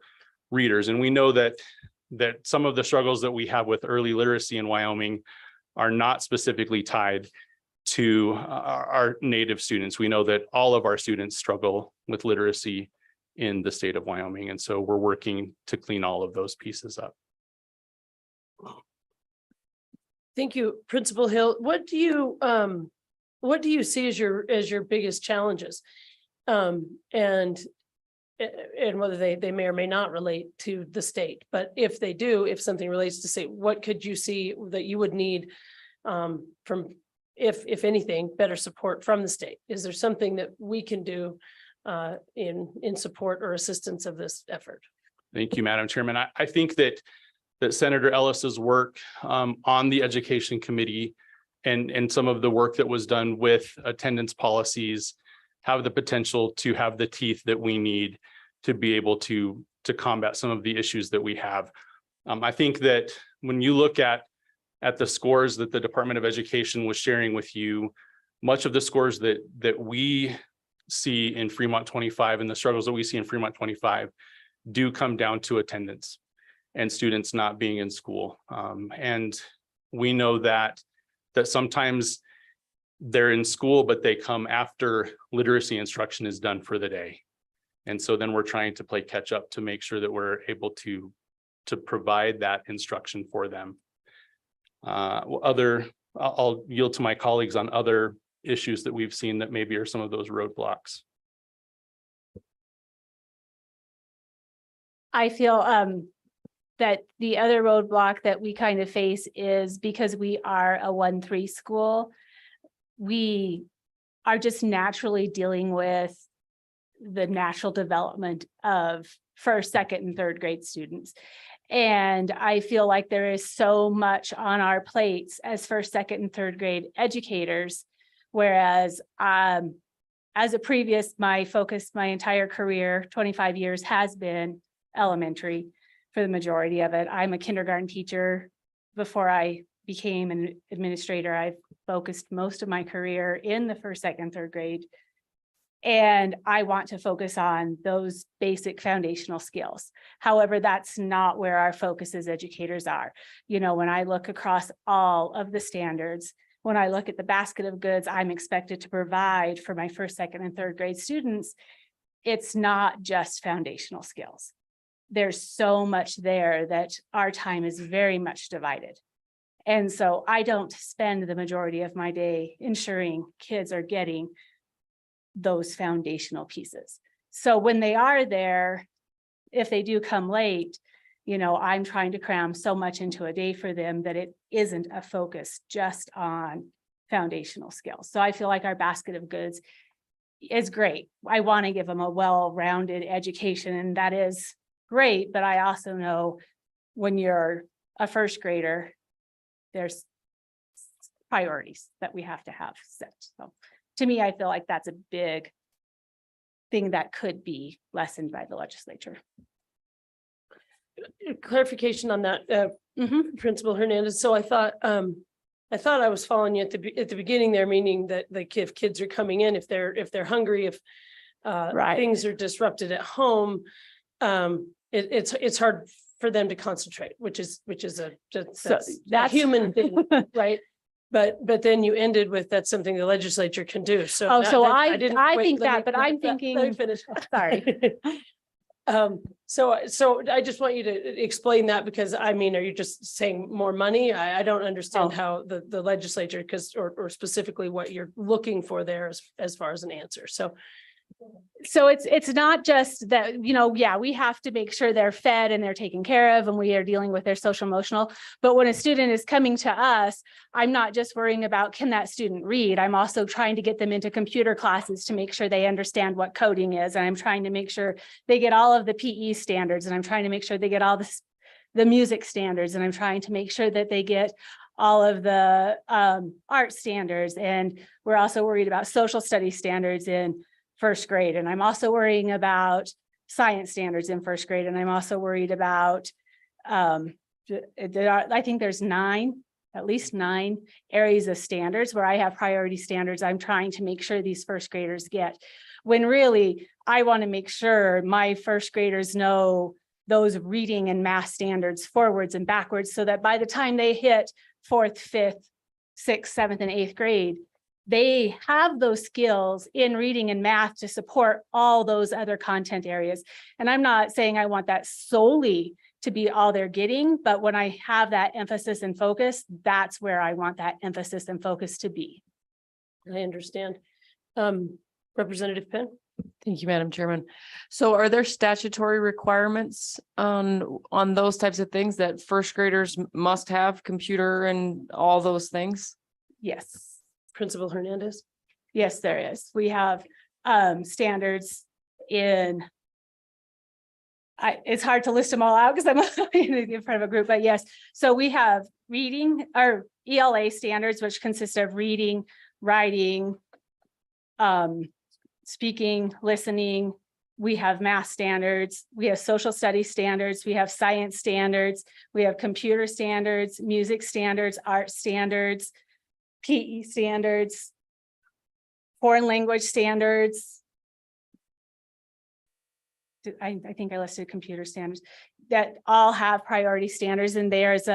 S11: readers. And we know that some of the struggles that we have with early literacy in Wyoming are not specifically tied to our native students. We know that all of our students struggle with literacy in the state of Wyoming. And so we're working to clean all of those pieces up.
S1: Thank you, Principal Hill. What do you see as your biggest challenges? And whether they may or may not relate to the state, but if they do, if something relates to state, what could you see that you would need from, if anything, better support from the state? Is there something that we can do in support or assistance of this effort?
S11: Thank you, Madam Chairman. I think that Senator Ellis's work on the Education Committee and some of the work that was done with attendance policies have the potential to have the teeth that we need to be able to combat some of the issues that we have. I think that when you look at the scores that the Department of Education was sharing with you, much of the scores that we see in Fremont 25 and the struggles that we see in Fremont 25 do come down to attendance and students not being in school. And we know that sometimes they're in school, but they come after literacy instruction is done for the day. And so then we're trying to play catch up to make sure that we're able to provide that instruction for them. I'll yield to my colleagues on other issues that we've seen that maybe are some of those roadblocks.
S12: I feel that the other roadblock that we kind of face is because we are a 1-3 school, we are just naturally dealing with the natural development of first, second, and third grade students. And I feel like there is so much on our plates as first, second, and third grade educators. Whereas as a previous, my focus, my entire career, 25 years, has been elementary for the majority of it. I'm a kindergarten teacher. Before I became an administrator, I've focused most of my career in the first, second, third grade. And I want to focus on those basic foundational skills. However, that's not where our focus as educators are. You know, when I look across all of the standards, when I look at the basket of goods I'm expected to provide for my first, second, and third grade students, it's not just foundational skills. There's so much there that our time is very much divided. And so I don't spend the majority of my day ensuring kids are getting those foundational pieces. So when they are there, if they do come late, you know, I'm trying to cram so much into a day for them that it isn't a focus just on foundational skills. So I feel like our basket of goods is great. I want to give them a well-rounded education, and that is great. But I also know when you're a first grader, there's priorities that we have to have set. So to me, I feel like that's a big thing that could be lessened by the legislature.
S1: Clarification on that, Principal Hernandez. So I thought I was following you at the beginning there, meaning that like if kids are coming in, if they're hungry, if things are disrupted at home, it's hard for them to concentrate, which is that's a human thing, right? But then you ended with that's something the legislature can do. So
S12: I
S1: wait,
S12: think
S1: let
S12: that,
S1: me-
S12: but
S1: let
S12: I'm
S1: me-
S12: thinking,
S1: let me finish.
S12: sorry.
S1: So I just want you to explain that, because I mean, are you just saying more money? I don't understand how the legislature, or specifically what you're looking for there as far as an answer.
S12: So it's not just that, you know, yeah, we have to make sure they're fed and they're taken care of and we are dealing with their social emotional. But when a student is coming to us, I'm not just worrying about can that student read? I'm also trying to get them into computer classes to make sure they understand what coding is. And I'm trying to make sure they get all of the PE standards, and I'm trying to make sure they get all the music standards, and I'm trying to make sure that they get all of the art standards. And we're also worried about social studies standards in first grade. And I'm also worrying about science standards in first grade. And I'm also worried about, I think there's at least nine areas of standards where I have priority standards I'm trying to make sure these first graders get. When really, I want to make sure my first graders know those reading and math standards forwards and backwards, so that by the time they hit 4th, 5th, 6th, 7th, and 8th grade, they have those skills in reading and math to support all those other content areas. And I'm not saying I want that solely to be all they're getting, but when I have that emphasis and focus, that's where I want that emphasis and focus to be.
S1: I understand. Representative Penn?
S7: Thank you, Madam Chairman. So are there statutory requirements on those types of things that first graders must have computer and all those things?
S12: Yes.
S1: Principal Hernandez?
S12: Yes, there is. We have standards in, it's hard to list them all out because I'm in front of a group, but yes. So we have reading or ELA standards, which consist of reading, writing, speaking, listening. We have math standards. We have social studies standards. We have science standards. We have computer standards, music standards, art standards, PE standards, foreign language standards. I think I listed computer standards that all have priority standards, and there's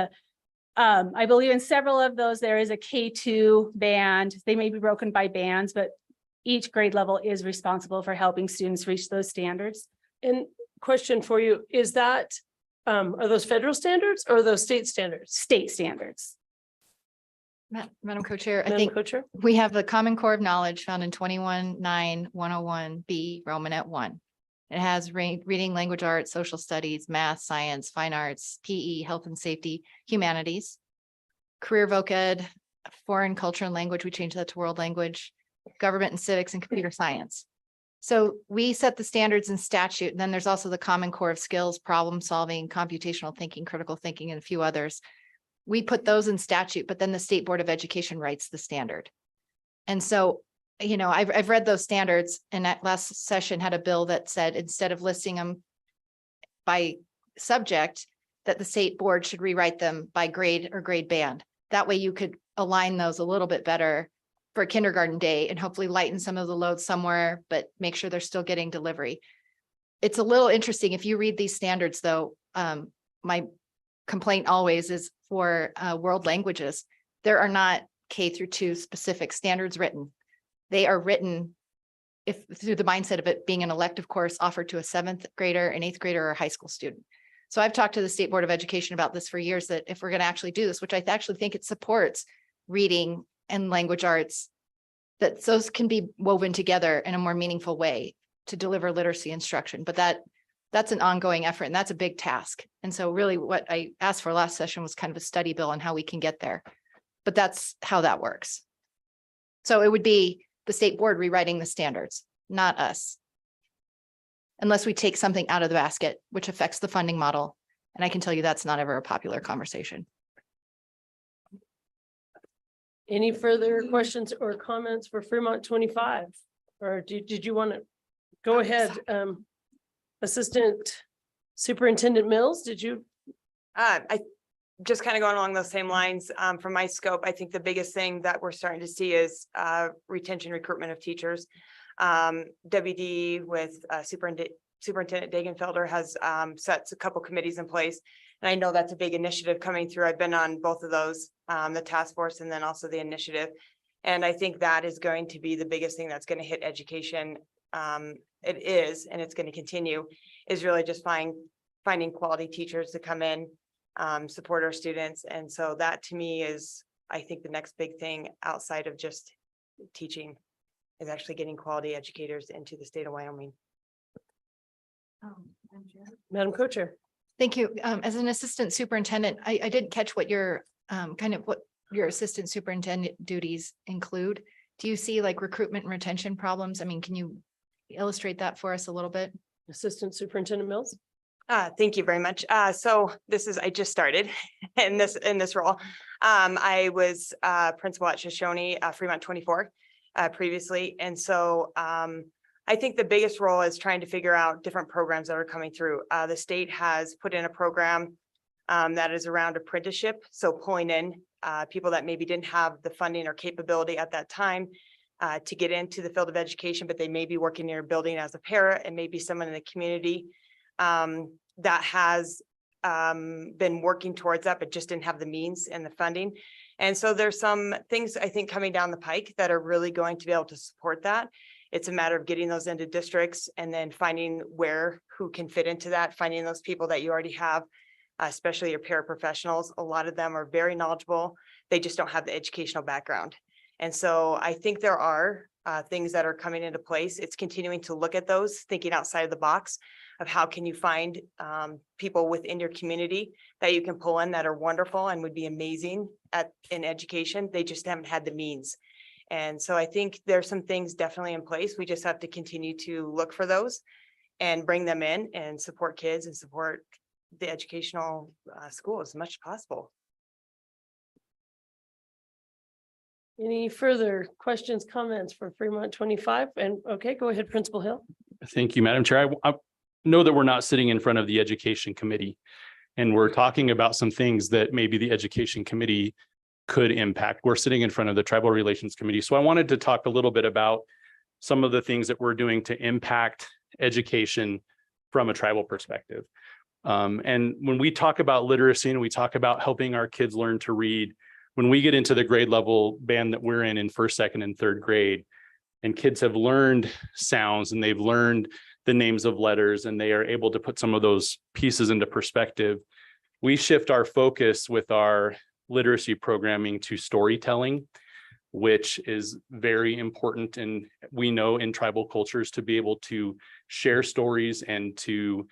S12: I believe in several of those, there is a K2 band. They may be broken by bands, but each grade level is responsible for helping students reach those standards.
S1: And question for you, is that, are those federal standards or are those state standards?
S12: State standards.
S8: Madam Co-Chair, I
S1: Madam
S8: think
S1: Co-Chair?
S8: we have the Common Core of Knowledge found in 21-9-101B, Romanet 1. It has reading, language arts, social studies, math, science, fine arts, PE, health and safety, humanities, career voc ed, foreign culture and language. We changed that to world language, government and civics, and computer science. So we set the standards in statute. And then there's also the Common Core of skills, problem solving, computational thinking, critical thinking, and a few others. We put those in statute, but then the State Board of Education writes the standard. And so you know, I've read those standards, and that last session had a bill that said instead of listing them by subject, that the state board should rewrite them by grade or grade band. That way you could align those a little bit better for kindergarten day and hopefully lighten some of the load somewhere, but make sure they're still getting delivery. It's a little interesting. If you read these standards though, my complaint always is for world languages. There are not K-2 specific standards written. They are written if through the mindset of it being an elective course offered to a 7th grader, an 8th grader, or a high school student. So I've talked to the State Board of Education about this for years, that if we're going to actually do this, which I actually think it supports reading and language arts, that those can be woven together in a more meaningful way to deliver literacy instruction. But that's an ongoing effort, and that's a big task. And so really what I asked for last session was kind of a study bill on how we can get there. But that's how that works. So it would be the state board rewriting the standards, not us. Unless we take something out of the basket, which affects the funding model. And I can tell you that's not ever a popular conversation.
S1: Any further questions or comments for Fremont 25? Or did you want to go ahead? Assistant Superintendent Mills, did you?
S13: I just kind of going along those same lines, from my scope, I think the biggest thing that we're starting to see is retention, recruitment of teachers. WD with Superintendent Dagenfelder has set a couple committees in place. And I know that's a big initiative coming through. I've been on both of those, the task force and then also the initiative. And I think that is going to be the biggest thing that's going to hit education. It is, and it's going to continue, is really just finding quality teachers to come in, support our students. And so that to me is, I think, the next big thing outside of just teaching, is actually getting quality educators into the state of Wyoming.
S1: Madam Co-Chair.
S8: Thank you. As an assistant superintendent, I didn't catch what your what your assistant superintendent duties include. Do you see like recruitment and retention problems? I mean, can you illustrate that for us a little bit?
S1: Assistant Superintendent Mills.
S13: Thank you very much. So I just started in this role. I was principal at Shoshone, Fremont 24 previously. And so I think the biggest role is trying to figure out different programs that are coming through. The state has put in a program that is around apprenticeship. So pulling in people that maybe didn't have the funding or capability at that time to get into the field of education, but they may be working near a building as a para, and maybe someone in the community that has been working towards that, but just didn't have the means and the funding. And so there's some things I think coming down the pike that are really going to be able to support that. It's a matter of getting those into districts and then finding who can fit into that, finding those people that you already have, especially your paraprofessionals. A lot of them are very knowledgeable. They just don't have the educational background. And so I think there are things that are coming into place. It's continuing to look at those, thinking outside of the box of how can you find people within your community that you can pull in that are wonderful and would be amazing in education. They just haven't had the means. And so I think there's some things definitely in place. We just have to continue to look for those and bring them in and support kids and support the educational school as much as possible.
S1: Any further questions, comments for Fremont 25? And okay, go ahead, Principal Hill.
S11: Thank you, Madam Chair. I know that we're not sitting in front of the Education Committee, and we're talking about some things that maybe the Education Committee could impact. We're sitting in front of the Tribal Relations Committee. So I wanted to talk a little bit about some of the things that we're doing to impact education from a tribal perspective. And when we talk about literacy and we talk about helping our kids learn to read, when we get into the grade level band that we're in first, second, and third grade, and kids have learned sounds and they've learned the names of letters and they are able to put some of those pieces into perspective, we shift our focus with our literacy programming to storytelling, which is very important. And we know in tribal cultures to be able to share stories and to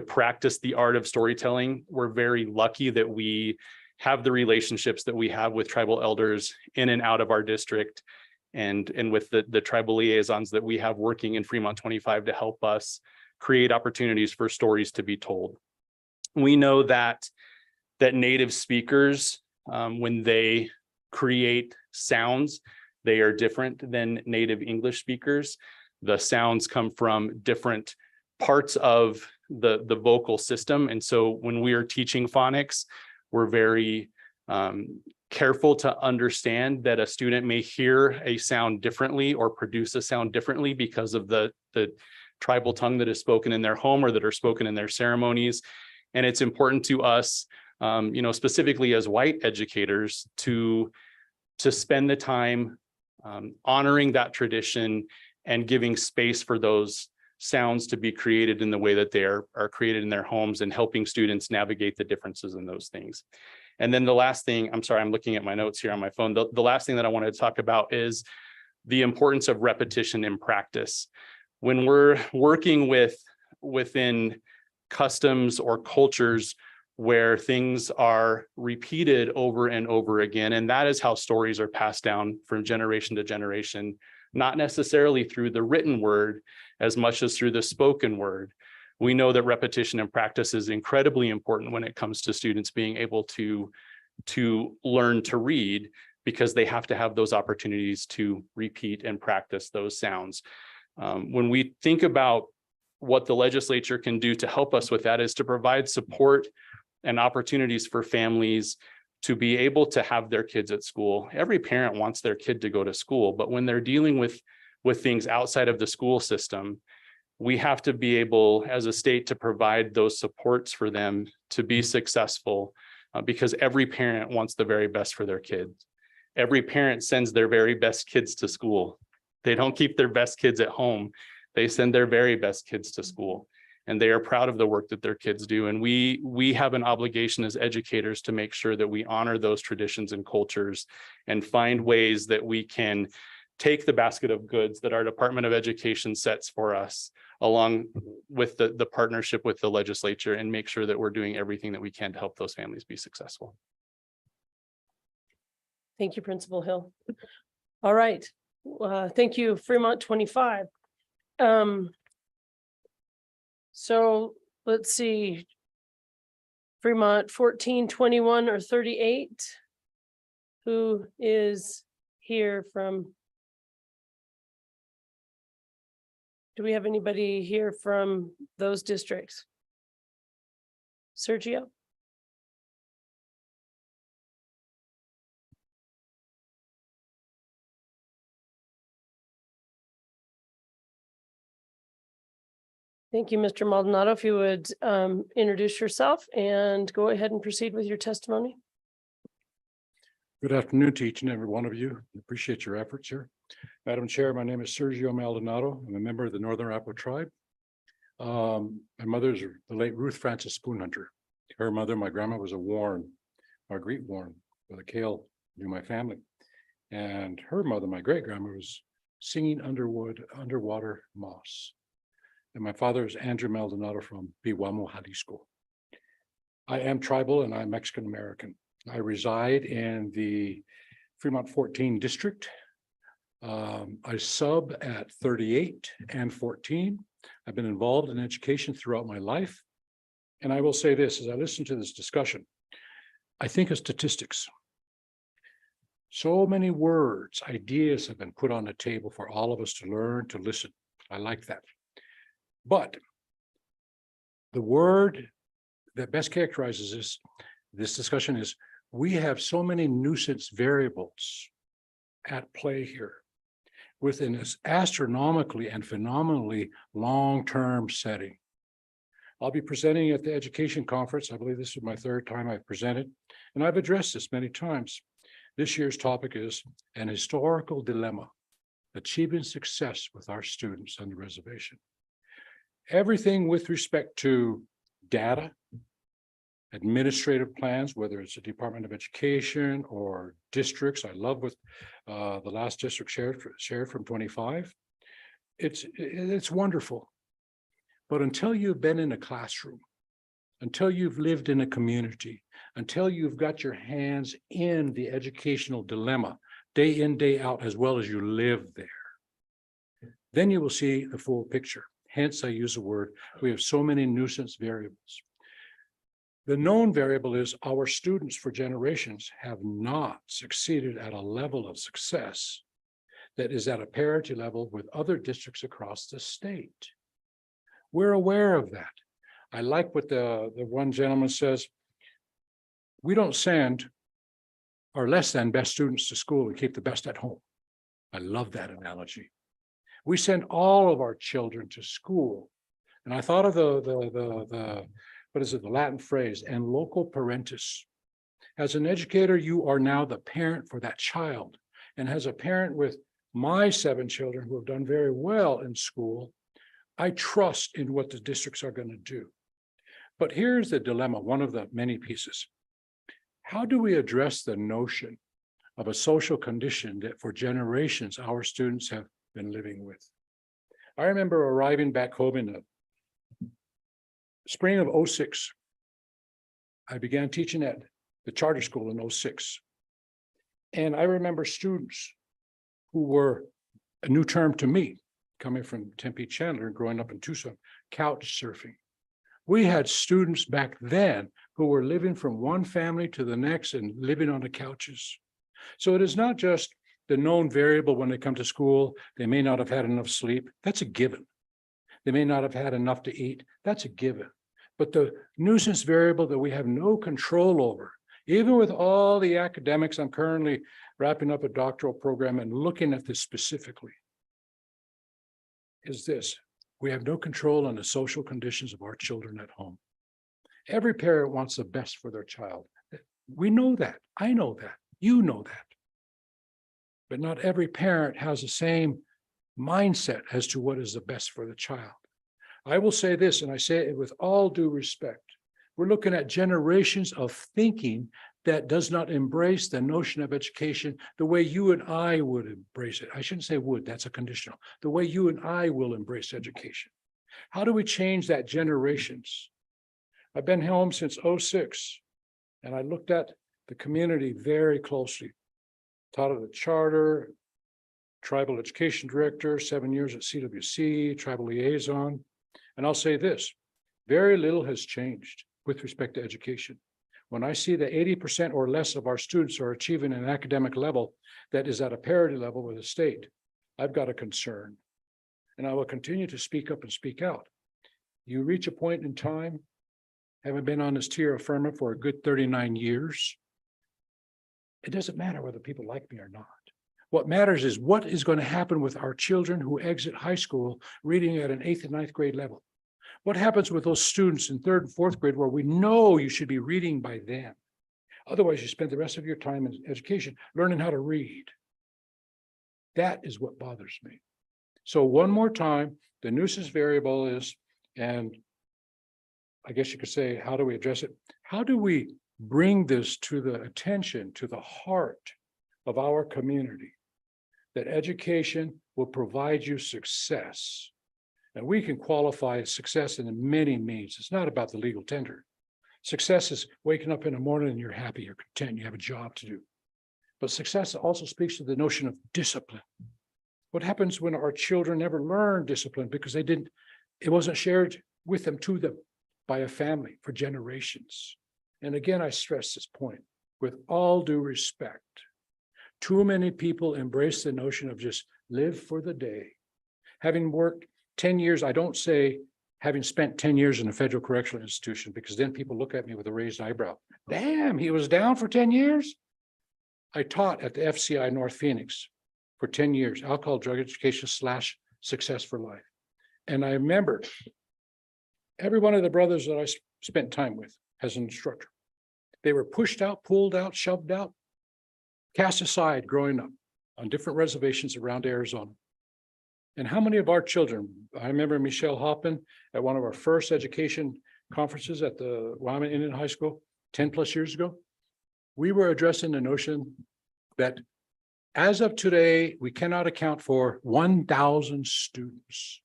S11: practice the art of storytelling. We're very lucky that we have the relationships that we have with tribal elders in and out of our district, and with the tribal liaisons that we have working in Fremont 25 to help us create opportunities for stories to be told. We know that native speakers, when they create sounds, They are different than native English speakers. The sounds come from different parts of the vocal system. And so when we are teaching phonics, we're very careful to understand that a student may hear a sound differently or produce a sound differently because of the tribal tongue that is spoken in their home or that are spoken in their ceremonies. And it's important to us, specifically as white educators, to spend the time honoring that tradition and giving space for those sounds to be created in the way that they are created in their homes, and helping students navigate the differences in those things. And then the last thing, I'm sorry, I'm looking at my notes here on my phone. The last thing that I wanted to talk about is the importance of repetition in practice. When we're working within customs or cultures where things are repeated over and over again, and that is how stories are passed down from generation to generation, not necessarily through the written word as much as through the spoken word. We know that repetition and practice is incredibly important when it comes to students being able to learn to read, because they have to have those opportunities to repeat and practice those sounds. When we think about what the legislature can do to help us with that, is to provide support and opportunities for families to be able to have their kids at school. Every parent wants their kid to go to school, but when they're dealing with things outside of the school system, we have to be able as a state to provide those supports for them to be successful, because every parent wants the very best for their kids. Every parent sends their very best kids to school. They don't keep their best kids at home. They send their very best kids to school, and they are proud of the work that their kids do. And we have an obligation as educators to make sure that we honor those traditions and cultures and find ways that we can take the basket of goods that our Department of Education sets for us, along with the partnership with the legislature, and make sure that we're doing everything that we can to help those families be successful.
S1: Thank you, Principal Hill. All right. Thank you, Fremont 25. So let's see. Fremont 14, 21, or 38. Who is here from? Do we have anybody here from those districts? Sergio? Thank you, Mr. Maldonado. If you would introduce yourself and go ahead and proceed with your testimony.
S15: Good afternoon to each and every one of you. Appreciate your efforts here. Madam Chair, my name is Sergio Maldonado. I'm a member of the Northern Arapaho tribe. My mother is the late Ruth Frances Spoonhunter. Her mother, my grandma, was a Warren, Marguerite Warren, with a Kale, knew my family. And her mother, my great grandma, was Singing Underwater Moss. And my father is Andrew Maldonado from Biwamo, Jalisco. I am tribal and I'm Mexican American. I reside in the Fremont 14 district. I sub at 38 and 14. I've been involved in education throughout my life. And I will say this, as I listen to this discussion, I think of statistics. So many words, ideas have been put on the table for all of us to learn, to listen. I like that. But the word that best characterizes this discussion is we have so many nuisance variables at play here within this astronomically and phenomenally long-term setting. I'll be presenting at the education conference. I believe this is my third time I've presented, and I've addressed this many times. This year's topic is an historical dilemma, achieving success with our students on the reservation. Everything with respect to data, administrative plans, whether it's the Department of Education or districts. I love what the last district shared from 25. It's wonderful. But until you've been in a classroom, until you've lived in a community, until you've got your hands in the educational dilemma, day in, day out, as well as you live there, then you will see the full picture. Hence, I use the word, we have so many nuisance variables. The known variable is our students for generations have not succeeded at a level of success that is at a parity level with other districts across the state. We're aware of that. I like what the one gentleman says. We don't send our less than best students to school and keep the best at home. I love that analogy. We send all of our children to school. And I thought of the what is it, the Latin phrase, and loco parentis. As an educator, you are now the parent for that child. And as a parent with my 7 children who have done very well in school, I trust in what the districts are going to do. But here's the dilemma, one of the many pieces. How do we address the notion of a social condition that for generations our students have been living with? I remember arriving back home in the spring of 06. I began teaching at the charter school in 06. And I remember students who were a new term to me, coming from Tempe Chandler and growing up in Tucson, couch surfing. We had students back then who were living from one family to the next and living on the couches. So it is not just the known variable when they come to school. They may not have had enough sleep. That's a given. They may not have had enough to eat. That's a given. But the nuisance variable that we have no control over, even with all the academics, I'm currently wrapping up a doctoral program and looking at this specifically, is this: we have no control on the social conditions of our children at home. Every parent wants the best for their child. We know that. I know that. You know that. But not every parent has the same mindset as to what is the best for the child. I will say this, and I say it with all due respect. We're looking at generations of thinking that does not embrace the notion of education the way you and I would embrace it. I shouldn't say would, that's a conditional. The way you and I will embrace education. How do we change that generations? I've been home since 06, and I looked at the community very closely. Taught at the charter, tribal education director, 7 years at CWC, tribal liaison. And I'll say this, very little has changed with respect to education. When I see that 80% or less of our students are achieving an academic level that is at a parity level with the state, I've got a concern. And I will continue to speak up and speak out. You reach a point in time, having been on this tier of firma for a good 39 years, it doesn't matter whether people like me or not. What matters is what is going to happen with our children who exit high school reading at an 8th and 9th grade level. What happens with those students in 3rd and 4th grade where we know you should be reading by then? Otherwise, you spend the rest of your time in education learning how to read. That is what bothers me. So one more time, the nuisance variable is, and I guess you could say, how do we address it? How do we bring this to the attention, to the heart of our community, that education will provide you success? And we can qualify success in many means. It's not about the legal tender. Success is waking up in the morning and you're happy, you're content, you have a job to do. But success also speaks to the notion of discipline. What happens when our children never learn discipline because it wasn't shared with them, to them, by a family for generations? And again, I stress this point with all due respect. Too many people embrace the notion of just live for the day. Having worked 10 years, I don't say having spent 10 years in a federal correctional institution, because then people look at me with a raised eyebrow. Damn, he was down for 10 years. I taught at the FCI North Phoenix for 10 years, alcohol, drug education / success for life. And I remember every one of the brothers that I spent time with as an instructor, they were pushed out, pulled out, shoved out, cast aside growing up on different reservations around Arizona. And how many of our children, I remember Michelle Hoffman at one of our first education conferences at the Wyoming Indian High School 10 plus years ago, we were addressing the notion that as of today, we cannot account for 1,000 students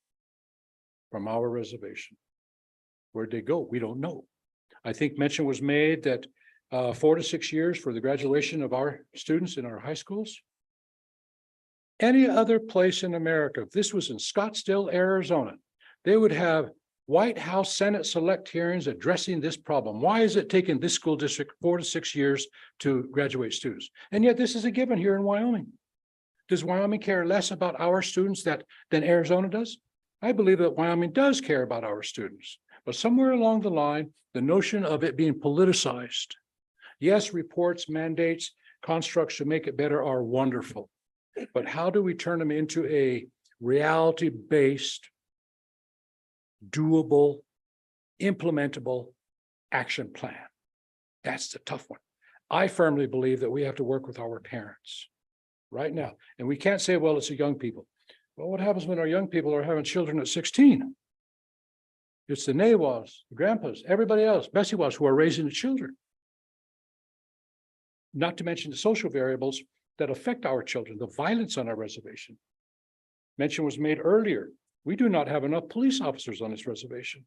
S15: from our reservation. Where'd they go? We don't know. I think mention was made that 4 to 6 years for the graduation of our students in our high schools. Any other place in America, if this was in Scottsdale, Arizona, they would have White House Senate select hearings addressing this problem. Why is it taking this school district 4 to 6 years to graduate students? And yet this is a given here in Wyoming. Does Wyoming care less about our students than Arizona does? I believe that Wyoming does care about our students, but somewhere along the line, the notion of it being politicized. Yes, reports, mandates, constructs to make it better are wonderful. But how do we turn them into a reality-based, doable, implementable action plan? That's the tough one. I firmly believe that we have to work with our parents right now. And we can't say, well, it's the young people. Well, what happens when our young people are having children at 16? It's the Nawas, the grandpas, everybody else, Bessie was, who are raising the children. Not to mention the social variables that affect our children, the violence on our reservation. Mention was made earlier. We do not have enough police officers on this reservation.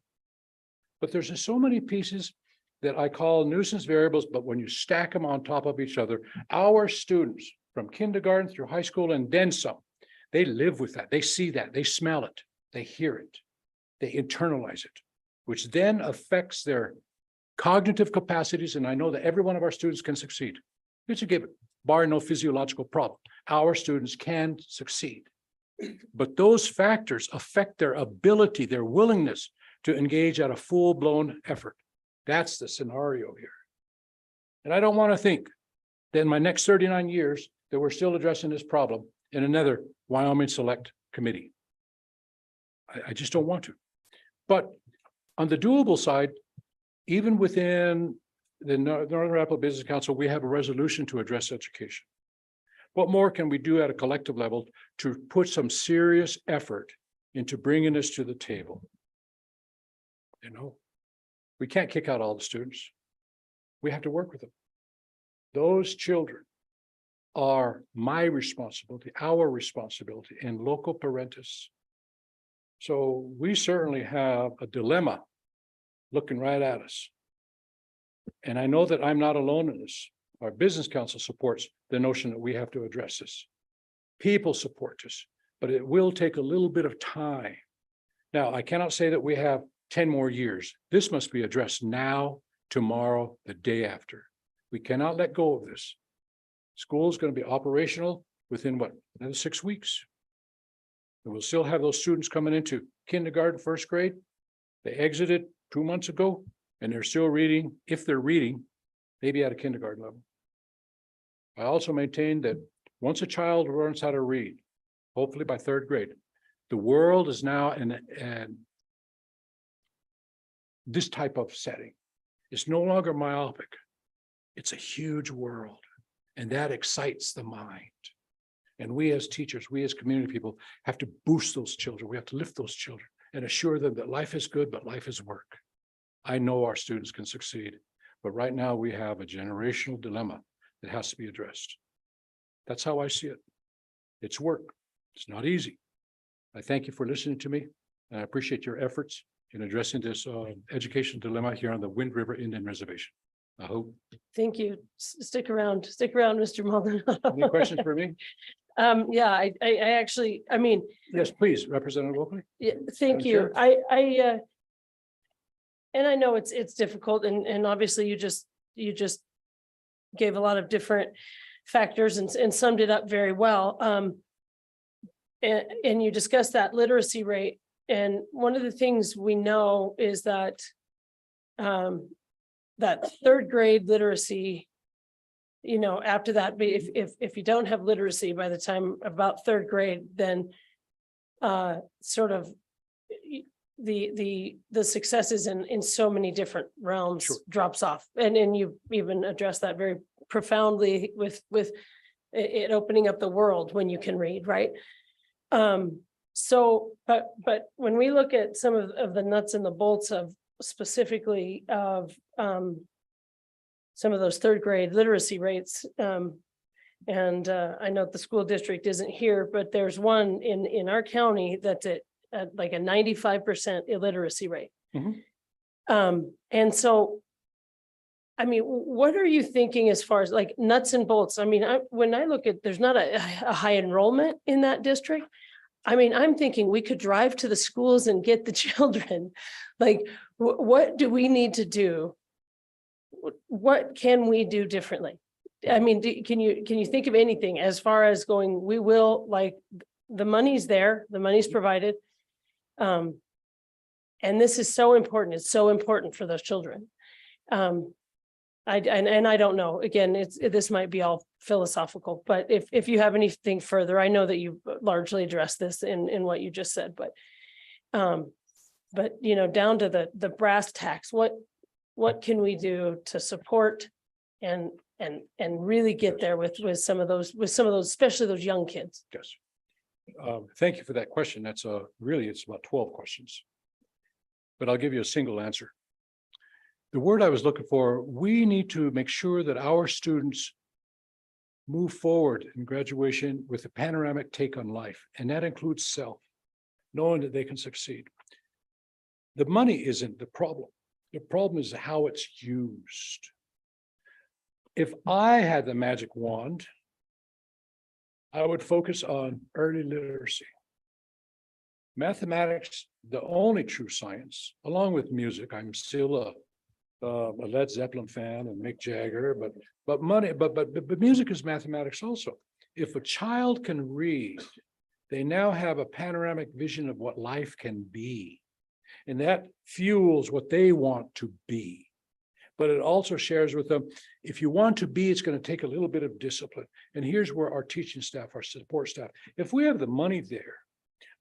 S15: But there's just so many pieces that I call nuisance variables, but when you stack them on top of each other, our students from kindergarten through high school and then some, they live with that. They see that, they smell it, they hear it, they internalize it, which then affects their cognitive capacities. And I know that every one of our students can succeed. It's a given, bar no physiological problem. Our students can succeed. But those factors affect their ability, their willingness to engage at a full-blown effort. That's the scenario here. And I don't want to think that in my next 39 years that we're still addressing this problem in another Wyoming Select Committee. I just don't want to. But on the doable side, even within the Northern Arapahoe Business Council, we have a resolution to address education. What more can we do at a collective level to put some serious effort into bringing this to the table? You know, we can't kick out all the students. We have to work with them. Those children are my responsibility, our responsibility, and local parentis. So we certainly have a dilemma looking right at us. And I know that I'm not alone in this. Our business council supports the notion that we have to address this. People support this, but it will take a little bit of time. Now, I cannot say that we have 10 more years. This must be addressed now, tomorrow, the day after. We cannot let go of this. School is going to be operational within what, another 6 weeks. And we'll still have those students coming into kindergarten, first grade. They exited 2 months ago and they're still reading, if they're reading, maybe at a kindergarten level. I also maintain that once a child learns how to read, hopefully by third grade, the world is now in this type of setting. It's no longer myopic. It's a huge world, and that excites the mind. And we as teachers, we as community people have to boost those children. We have to lift those children and assure them that life is good, but life is work. I know our students can succeed, but right now we have a generational dilemma that has to be addressed. That's how I see it. It's work. It's not easy. I thank you for listening to me, and I appreciate your efforts in addressing this education dilemma here on the Wind River Indian Reservation. I hope.
S1: Thank you. Stick around, Mr. Maldonado.
S15: Any questions for me?
S1: Yeah, I actually, I mean,
S15: Yes, please, Representative Oakley.
S1: yeah, thank you.
S15: Chair.
S1: And I know it's difficult and obviously you just gave a lot of different factors and summed it up very well. And you discussed that literacy rate. And one of the things we know is that that third grade literacy, you know, after that, if you don't have literacy by the time about third grade, then sort of the successes in so many different realms drops off. And you even addressed that very profoundly with it opening up the world when you can read, right? So, but when we look at some of the nuts and the bolts of specifically of some of those third grade literacy rates, and I know the school district isn't here, but there's one in our county that's at like a 95% illiteracy rate.
S15: Mhm.
S1: And so, I mean, what are you thinking as far as like nuts and bolts? I mean, when I look at, there's not a high enrollment in that district. I mean, I'm thinking we could drive to the schools and get the children. Like, what do we need to do? What can we do differently? I mean, can you think of anything as far as going, we will, like, the money's there, the money's provided. And this is so important. It's so important for those children. I don't know, again, this might be all philosophical, but if you have anything further, I know that you largely addressed this in what you just said, but you know, down to the brass tacks, what can we do to support and really get there with some of those, especially those young kids?
S15: Yes. Thank you for that question. That's really, it's about 12 questions. But I'll give you a single answer. The word I was looking for, we need to make sure that our students move forward in graduation with a panoramic take on life, and that includes self, knowing that they can succeed. The money isn't the problem. The problem is how it's used. If I had the magic wand, I would focus on early literacy. Mathematics, the only true science, along with music. I'm still a Led Zeppelin fan and Mick Jagger, but music is mathematics also. If a child can read, they now have a panoramic vision of what life can be. And that fuels what they want to be. But it also shares with them, if you want to be, it's going to take a little bit of discipline. And here's where our teaching staff, our support staff, if we have the money there,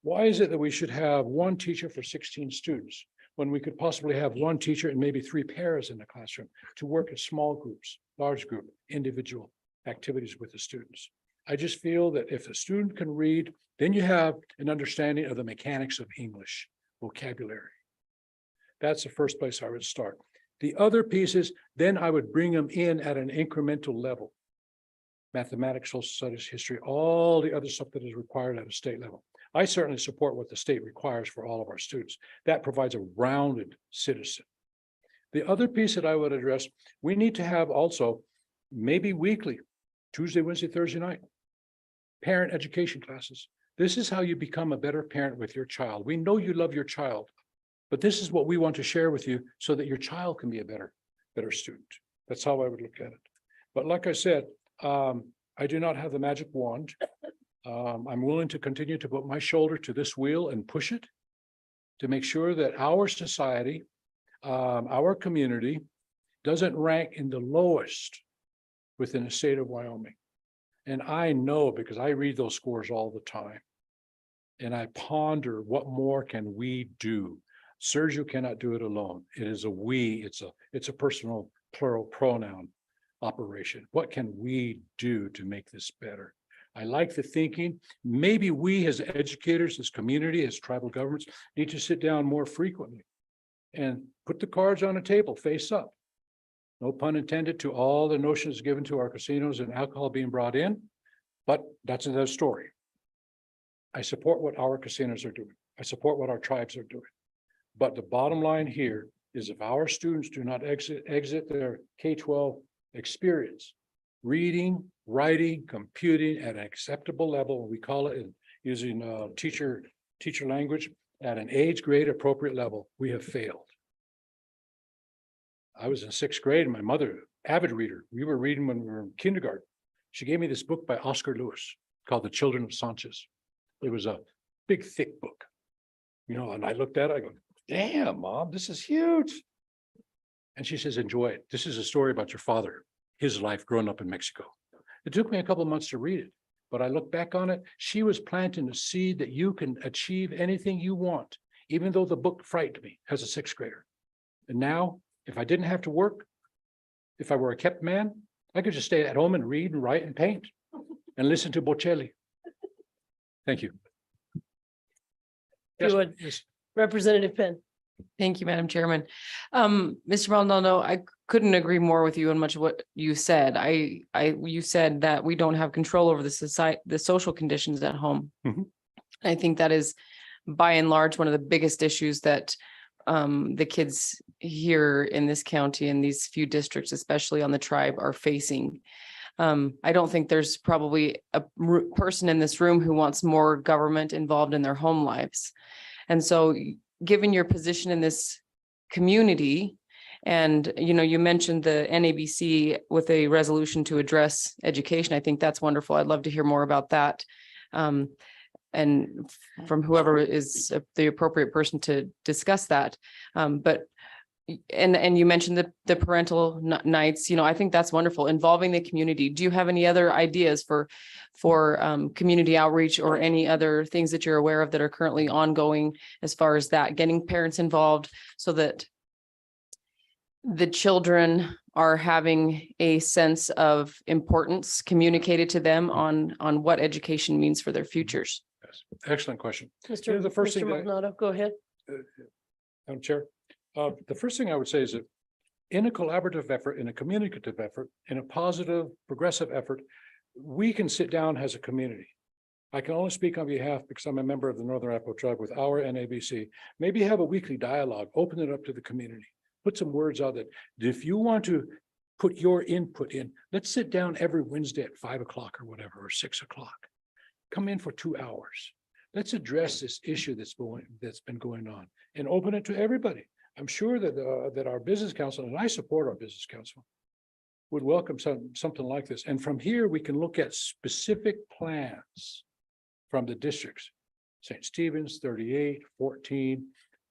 S15: why is it that we should have one teacher for 16 students when we could possibly have one teacher and maybe 3 pairs in the classroom to work in small groups, large group, individual activities with the students? I just feel that if a student can read, then you have an understanding of the mechanics of English vocabulary. That's the first place I would start. The other pieces, then I would bring them in at an incremental level. Mathematics, social studies, history, all the other stuff that is required at a state level. I certainly support what the state requires for all of our students. That provides a rounded citizen. The other piece that I would address, we need to have also, maybe weekly, Tuesday, Wednesday, Thursday night, parent education classes. This is how you become a better parent with your child. We know you love your child, but this is what we want to share with you so that your child can be a better student. That's how I would look at it. But like I said, I do not have the magic wand. I'm willing to continue to put my shoulder to this wheel and push it to make sure that our society, our community doesn't rank in the lowest within the state of Wyoming. And I know because I read those scores all the time. And I ponder what more can we do? Sergio cannot do it alone. It is a we, it's a personal plural pronoun operation. What can we do to make this better? I like the thinking. Maybe we as educators, as community, as tribal governments need to sit down more frequently and put the cards on the table face up. No pun intended to all the notions given to our casinos and alcohol being brought in, but that's another story. I support what our casinos are doing. I support what our tribes are doing. But the bottom line here is if our students do not exit their K-12 experience, reading, writing, computing at an acceptable level, we call it using teacher language at an age grade appropriate level, we have failed. I was in 6th grade and my mother, avid reader, we were reading when we were in kindergarten. She gave me this book by Oscar Lewis called The Children of Sanchez. It was a big, thick book, you know, and I looked at it, I go, damn, Mom, this is huge. And she says, enjoy it. This is a story about your father, his life growing up in Mexico. It took me a couple of months to read it, but I look back on it. She was planting a seed that you can achieve anything you want, even though the book frightened me as a 6th grader. And now, if I didn't have to work, if I were a kept man, I could just stay at home and read and write and paint and listen to Bocelli. Thank you.
S1: You would.
S15: Yes.
S1: Representative Penn.
S7: Thank you, Madam Chairman. Mr. Maldonado, I couldn't agree more with you on much of what you said. You said that we don't have control over the social conditions at home.
S15: Mhm.
S7: I think that is by and large one of the biggest issues that the kids here in this county and these few districts, especially on the tribe, are facing. I don't think there's probably a person in this room who wants more government involved in their home lives. And so given your position in this community And, you know, you mentioned the NABC with a resolution to address education. I think that's wonderful. I'd love to hear more about that. And from whoever is the appropriate person to discuss that. But you mentioned the parental nights, you know, I think that's wonderful, involving the community. Do you have any other ideas for community outreach or any other things that you're aware of that are currently ongoing as far as that, getting parents involved so that the children are having a sense of importance communicated to them on what education means for their futures?
S15: Yes. Excellent question.
S1: Mr.
S15: the first
S1: Mr.
S15: thing that-
S1: Maldonado, go ahead.
S15: Madam Chair, the first thing I would say is that in a collaborative effort, in a communicative effort, in a positive, progressive effort, we can sit down as a community. I can only speak on behalf because I'm a member of the Northern Arapaho Tribe with our NABC. Maybe have a weekly dialogue, open it up to the community, put some words out that if you want to put your input in, let's sit down every Wednesday at 5 o'clock or whatever, or 6 o'clock. Come in for 2 hours. Let's address this issue that's been going on and open it to everybody. I'm sure that our business council, and I support our business council, would welcome something like this. And from here, we can look at specific plans from the districts, St. Stephen's, 38, 14,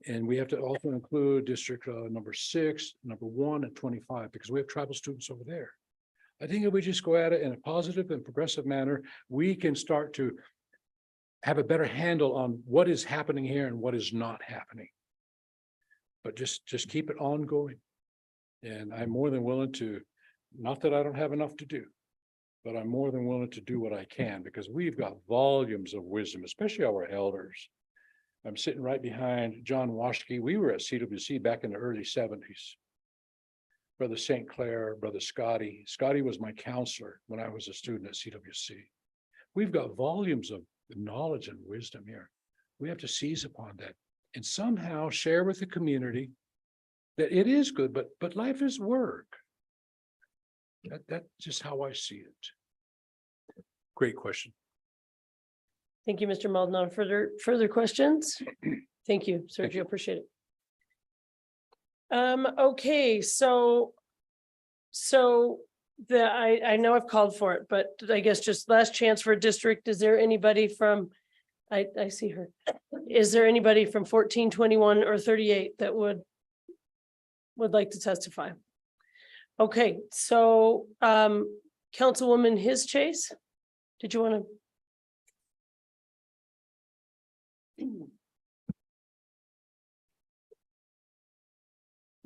S15: and we have to also include district number 6, number 1, and 25, because we have tribal students over there. I think if we just go at it in a positive and progressive manner, we can start to have a better handle on what is happening here and what is not happening. But just keep it ongoing. And I'm more than willing to, not that I don't have enough to do, but I'm more than willing to do what I can, because we've got volumes of wisdom, especially our elders. I'm sitting right behind John Washke. We were at CWC back in the early 70s. Brother St. Clair, Brother Scotty. Scotty was my counselor when I was a student at CWC. We've got volumes of knowledge and wisdom here. We have to seize upon that and somehow share with the community that it is good, but life is work. That's just how I see it. Great question.
S1: Thank you, Mr. Maldonado. Further questions? Thank you, Sergio. Appreciate it. Okay, so I know I've called for it, but I guess just last chance for a district. Is there anybody from, I see her. Is there anybody from 14, 21, or 38 that would like to testify? Okay, so Councilwoman His Chase, did you want to?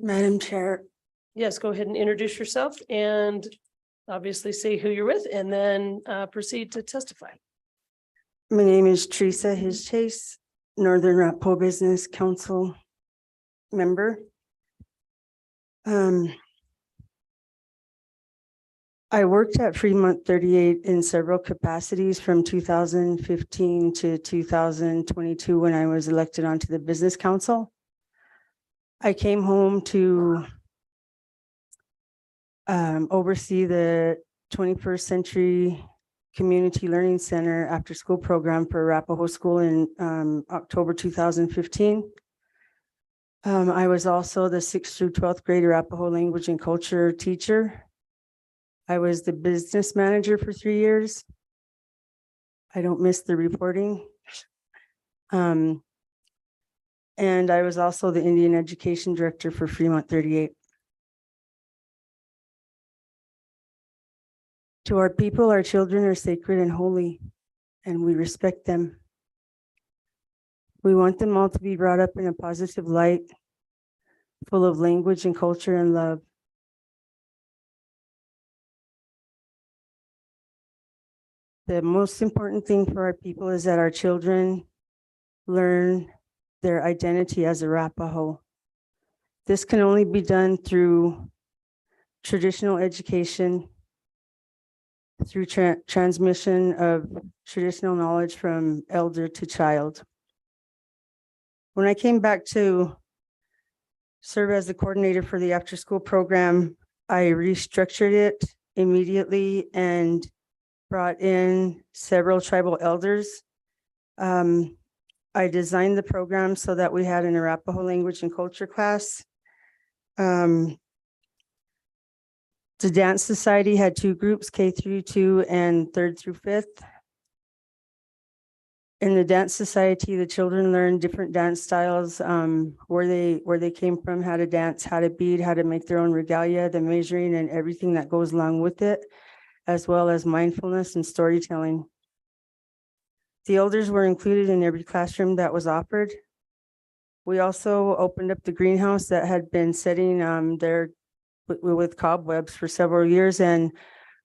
S16: Madam Chair.
S1: Yes, go ahead and introduce yourself and obviously say who you're with and then proceed to testify.
S16: My name is Teresa His Chase, Northern Arapaho Business Council member. I worked at Fremont 38 in several capacities from 2015 to 2022 when I was elected onto the Business Council. I came home to oversee the 21st Century Community Learning Center after school program for Arapaho School in October 2015. I was also the 6th through 12th grade Arapaho language and culture teacher. I was the business manager for 3 years. I don't miss the reporting. And I was also the Indian Education Director for Fremont 38. To our people, our children are sacred and holy, and we respect them. We want them all to be brought up in a positive light, full of language and culture and love. The most important thing for our people is that our children learn their identity as Arapaho. This can only be done through traditional education, through transmission of traditional knowledge from elder to child. When I came back to serve as the coordinator for the after-school program, I restructured it immediately and brought in several tribal elders. I designed the program so that we had an Arapaho language and culture class. The Dance Society had two groups, K through 2 and 3rd through 5th. In the Dance Society, the children learned different dance styles, where they came from, how to dance, how to bead, how to make their own regalia, the measuring and everything that goes along with it, as well as mindfulness and storytelling. The elders were included in every classroom that was offered. We also opened up the greenhouse that had been sitting there with cobwebs for several years. And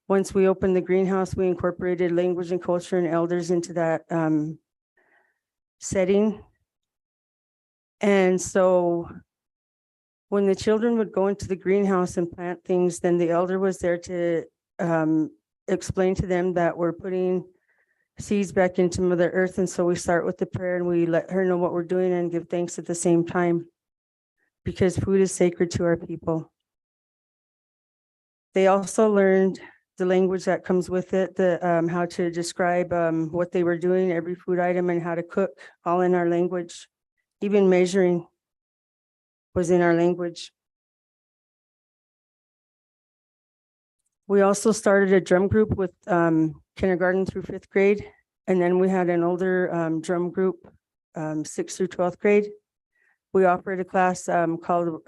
S16: once we opened the greenhouse, we incorporated language and culture and elders into that setting. And so when the children would go into the greenhouse and plant things, then the elder was there to explain to them that we're putting seeds back into Mother Earth. And so we start with the prayer and we let her know what we're doing and give thanks at the same time, because food is sacred to our people. They also learned the language that comes with it, the how to describe what they were doing, every food item, and how to cook, all in our language. Even measuring was in our language. We also started a drum group with kindergarten through 5th grade. And then we had an older drum group, 6th through 12th grade. We offered a class called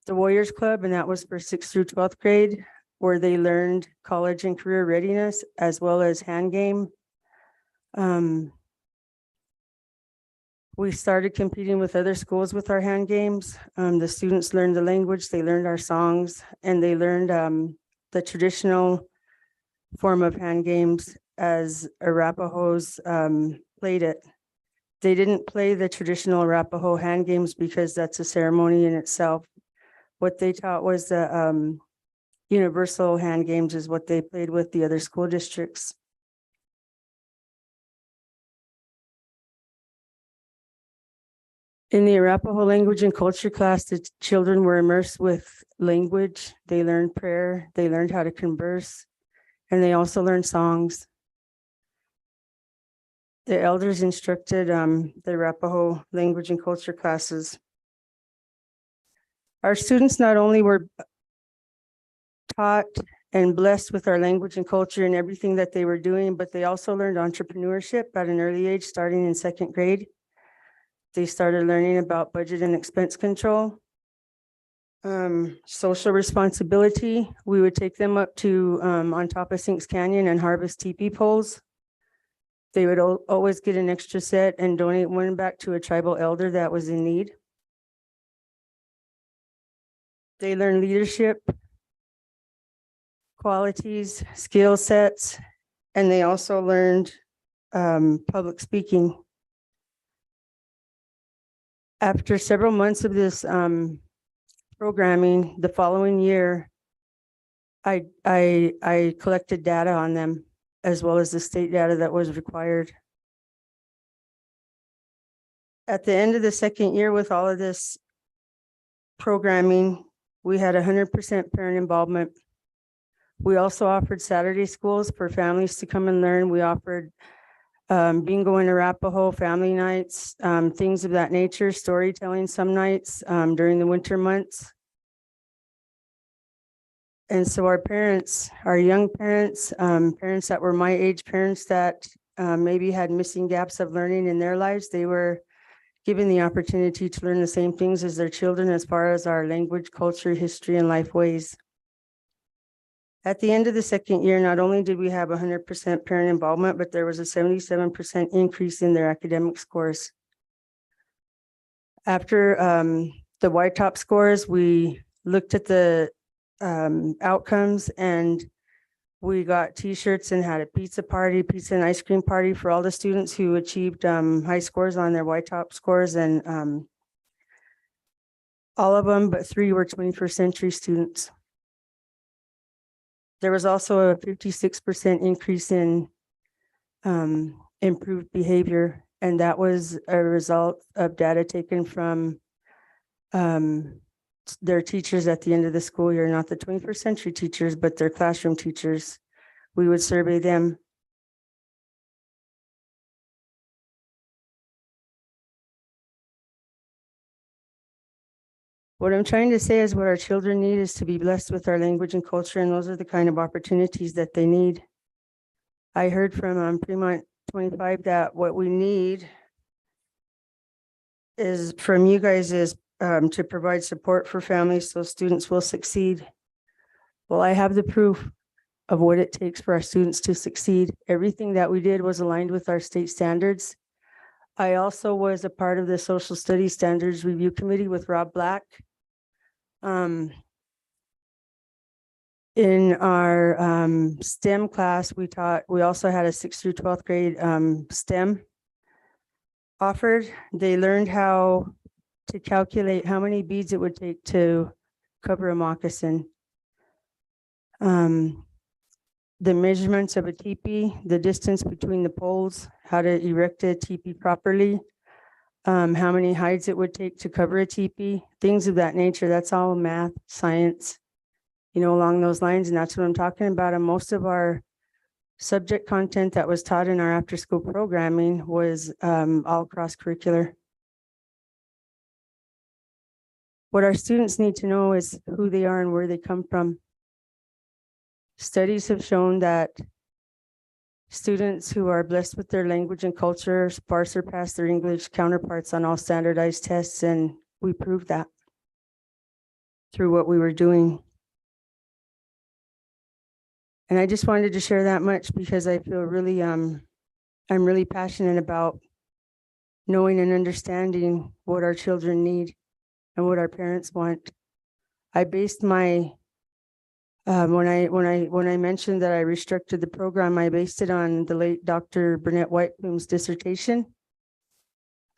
S16: the Warriors Club, and that was for 6th through 12th grade, where they learned college and career readiness as well as hand game. We started competing with other schools with our hand games. The students learned the language, they learned our songs, and they learned the traditional form of hand games as Arapahoes played it. They didn't play the traditional Arapaho hand games because that's a ceremony in itself. What they taught was the universal hand games is what they played with the other school districts. In the Arapaho language and culture class, the children were immersed with language. They learned prayer, they learned how to converse, and they also learned songs. The elders instructed the Arapaho language and culture classes. Our students not only were taught and blessed with our language and culture and everything that they were doing, but they also learned entrepreneurship at an early age, starting in 2nd grade. They started learning about budget and expense control. Social responsibility. We would take them up to on top of Sinks Canyon and harvest teepee poles. They would always get an extra set and donate one back to a tribal elder that was in need. They learned leadership qualities, skill sets, and they also learned public speaking. After several months of this programming, the following year, I collected data on them, as well as the state data that was required. At the end of the 2nd year with all of this programming, we had 100% parent involvement. We also offered Saturday schools for families to come and learn. We offered bingo in Arapaho, family nights, things of that nature, storytelling some nights during the winter months. And so our parents, our young parents, parents that were my age, parents that maybe had missing gaps of learning in their lives, they were given the opportunity to learn the same things as their children as far as our language, culture, history, and life ways. At the end of the 2nd year, not only did we have 100% parent involvement, but there was a 77% increase in their academic scores. After the white top scores, we looked at the outcomes, and we got t-shirts and had a pizza and ice cream party for all the students who achieved high scores on their white top scores, and all of them but 3 were 21st century students. There was also a 56% increase in improved behavior, and that was a result of data taken from their teachers at the end of the school year, not the 21st century teachers, but their classroom teachers. We would survey them. What I'm trying to say is what our children need is to be blessed with our language and culture, and those are the kind of opportunities that they need. I heard from Fremont 25 that what we need is from you guys is to provide support for families so students will succeed. Well, I have the proof of what it takes for our students to succeed. Everything that we did was aligned with our state standards. I also was a part of the Social Studies Standards Review Committee with Rob Black. In our STEM class, we also had a 6th through 12th grade STEM offered. They learned how to calculate how many beads it would take to cover a moccasin. The measurements of a teepee, the distance between the poles, how to erect a teepee properly, how many hides it would take to cover a teepee, things of that nature. That's all math, science, you know, along those lines. And that's what I'm talking about. And most of our subject content that was taught in our after-school programming was all cross-curricular. What our students need to know is who they are and where they come from. Studies have shown that students who are blessed with their language and culture far surpass their English counterparts on all standardized tests, and we proved that through what we were doing. And I just wanted to share that much because I feel really, I'm really passionate about knowing and understanding what our children need and what our parents want. I based my when I mentioned that I restricted the program, I based it on the late Dr. Burnett Whiteplume's dissertation.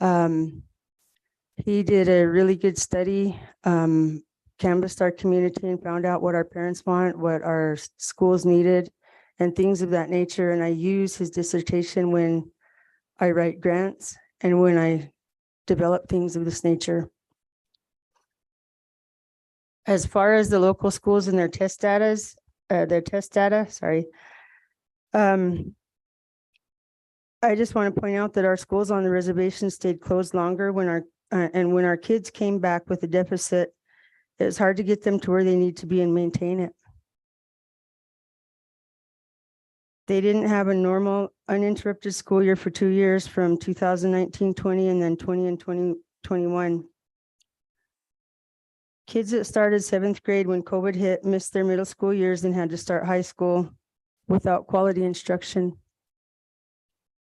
S16: He did a really good study, canvassed our community and found out what our parents want, what our schools needed, and things of that nature. And I use his dissertation when I write grants and when I develop things of this nature. As far as the local schools and their test data, sorry. I just want to point out that our schools on the reservation stayed closed longer when our kids came back with a deficit. It's hard to get them to where they need to be and maintain it. They didn't have a normal uninterrupted school year for 2 years from 2019-20 and then 20 and 2021. Kids that started 7th grade when COVID hit missed their middle school years and had to start high school without quality instruction.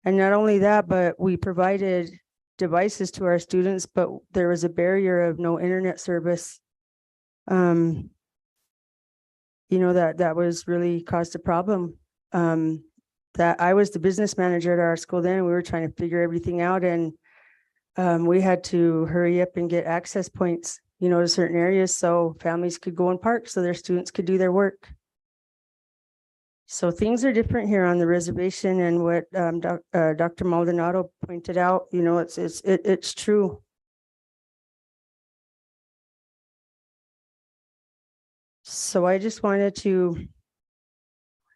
S16: And not only that, but we provided devices to our students, but there was a barrier of no internet service. You know, that was really caused a problem. That I was the business manager at our school then, and we were trying to figure everything out, and we had to hurry up and get access points, you know, to certain areas so families could go and park so their students could do their work. So things are different here on the reservation, and what Dr. Maldonado pointed out, you know, it's true. So I just wanted to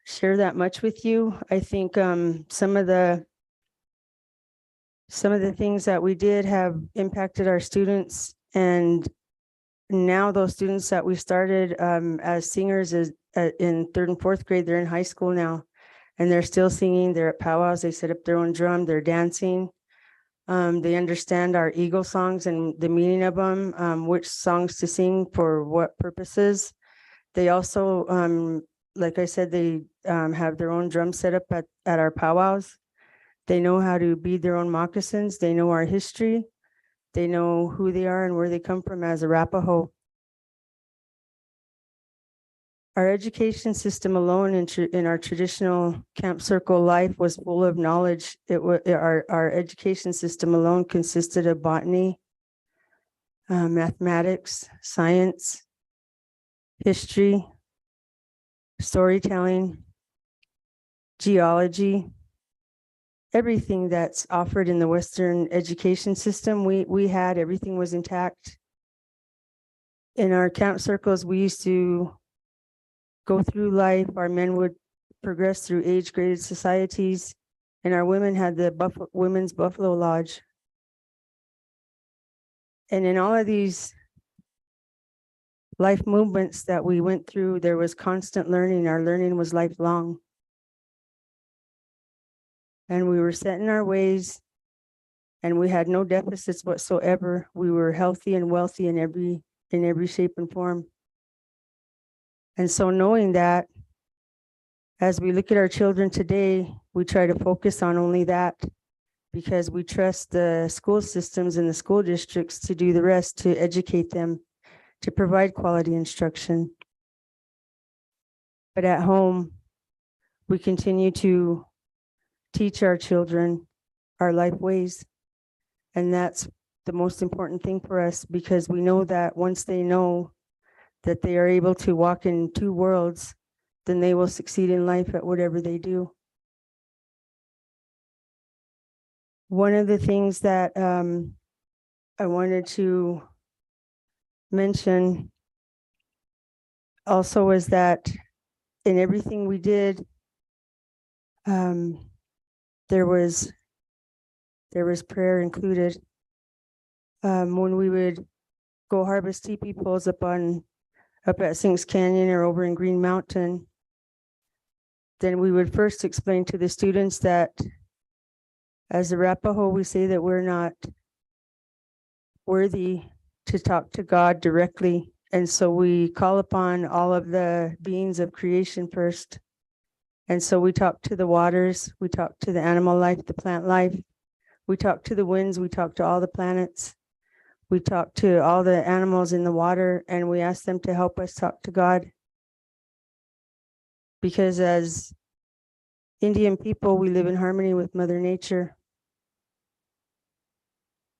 S16: share that much with you. I think some of the things that we did have impacted our students, and now those students that we started as singers in 3rd and 4th grade, they're in high school now, and they're still singing. They're at powwows. They set up their own drum. They're dancing. They understand our Eagle songs and the meaning of them, which songs to sing for what purposes. They also, like I said, they have their own drum set up at our powwows. They know how to bead their own moccasins. They know our history. They know who they are and where they come from as Arapaho. Our education system alone in our traditional Camp Circle life was full of knowledge. Our education system alone consisted of botany, mathematics, science, history, storytelling, geology, everything that's offered in the Western education system. We had, everything was intact. In our camp circles, we used to go through life. Our men would progress through age-graded societies, and our women had the Women's Buffalo Lodge. And in all of these life movements that we went through, there was constant learning. Our learning was lifelong. And we were set in our ways, and we had no deficits whatsoever. We were healthy and wealthy in every shape and form. And so knowing that, as we look at our children today, we try to focus on only that, because we trust the school systems and the school districts to do the rest, to educate them, to provide quality instruction. But at home, we continue to teach our children our life ways. And that's the most important thing for us, because we know that once they know that they are able to walk in two worlds, then they will succeed in life at whatever they do. One of the things that I wanted to mention also is that in everything we did, there was prayer included. When we would go harvest teepee poles up at Sinks Canyon or over in Green Mountain, then we would first explain to the students that as Arapaho, we say that we're not worthy to talk to God directly. And so we call upon all of the beings of creation first. And so we talk to the waters, we talk to the animal life, the plant life, we talk to the winds, we talk to all the planets, we talk to all the animals in the water, and we ask them to help us talk to God. Because as Indian people, we live in harmony with Mother Nature.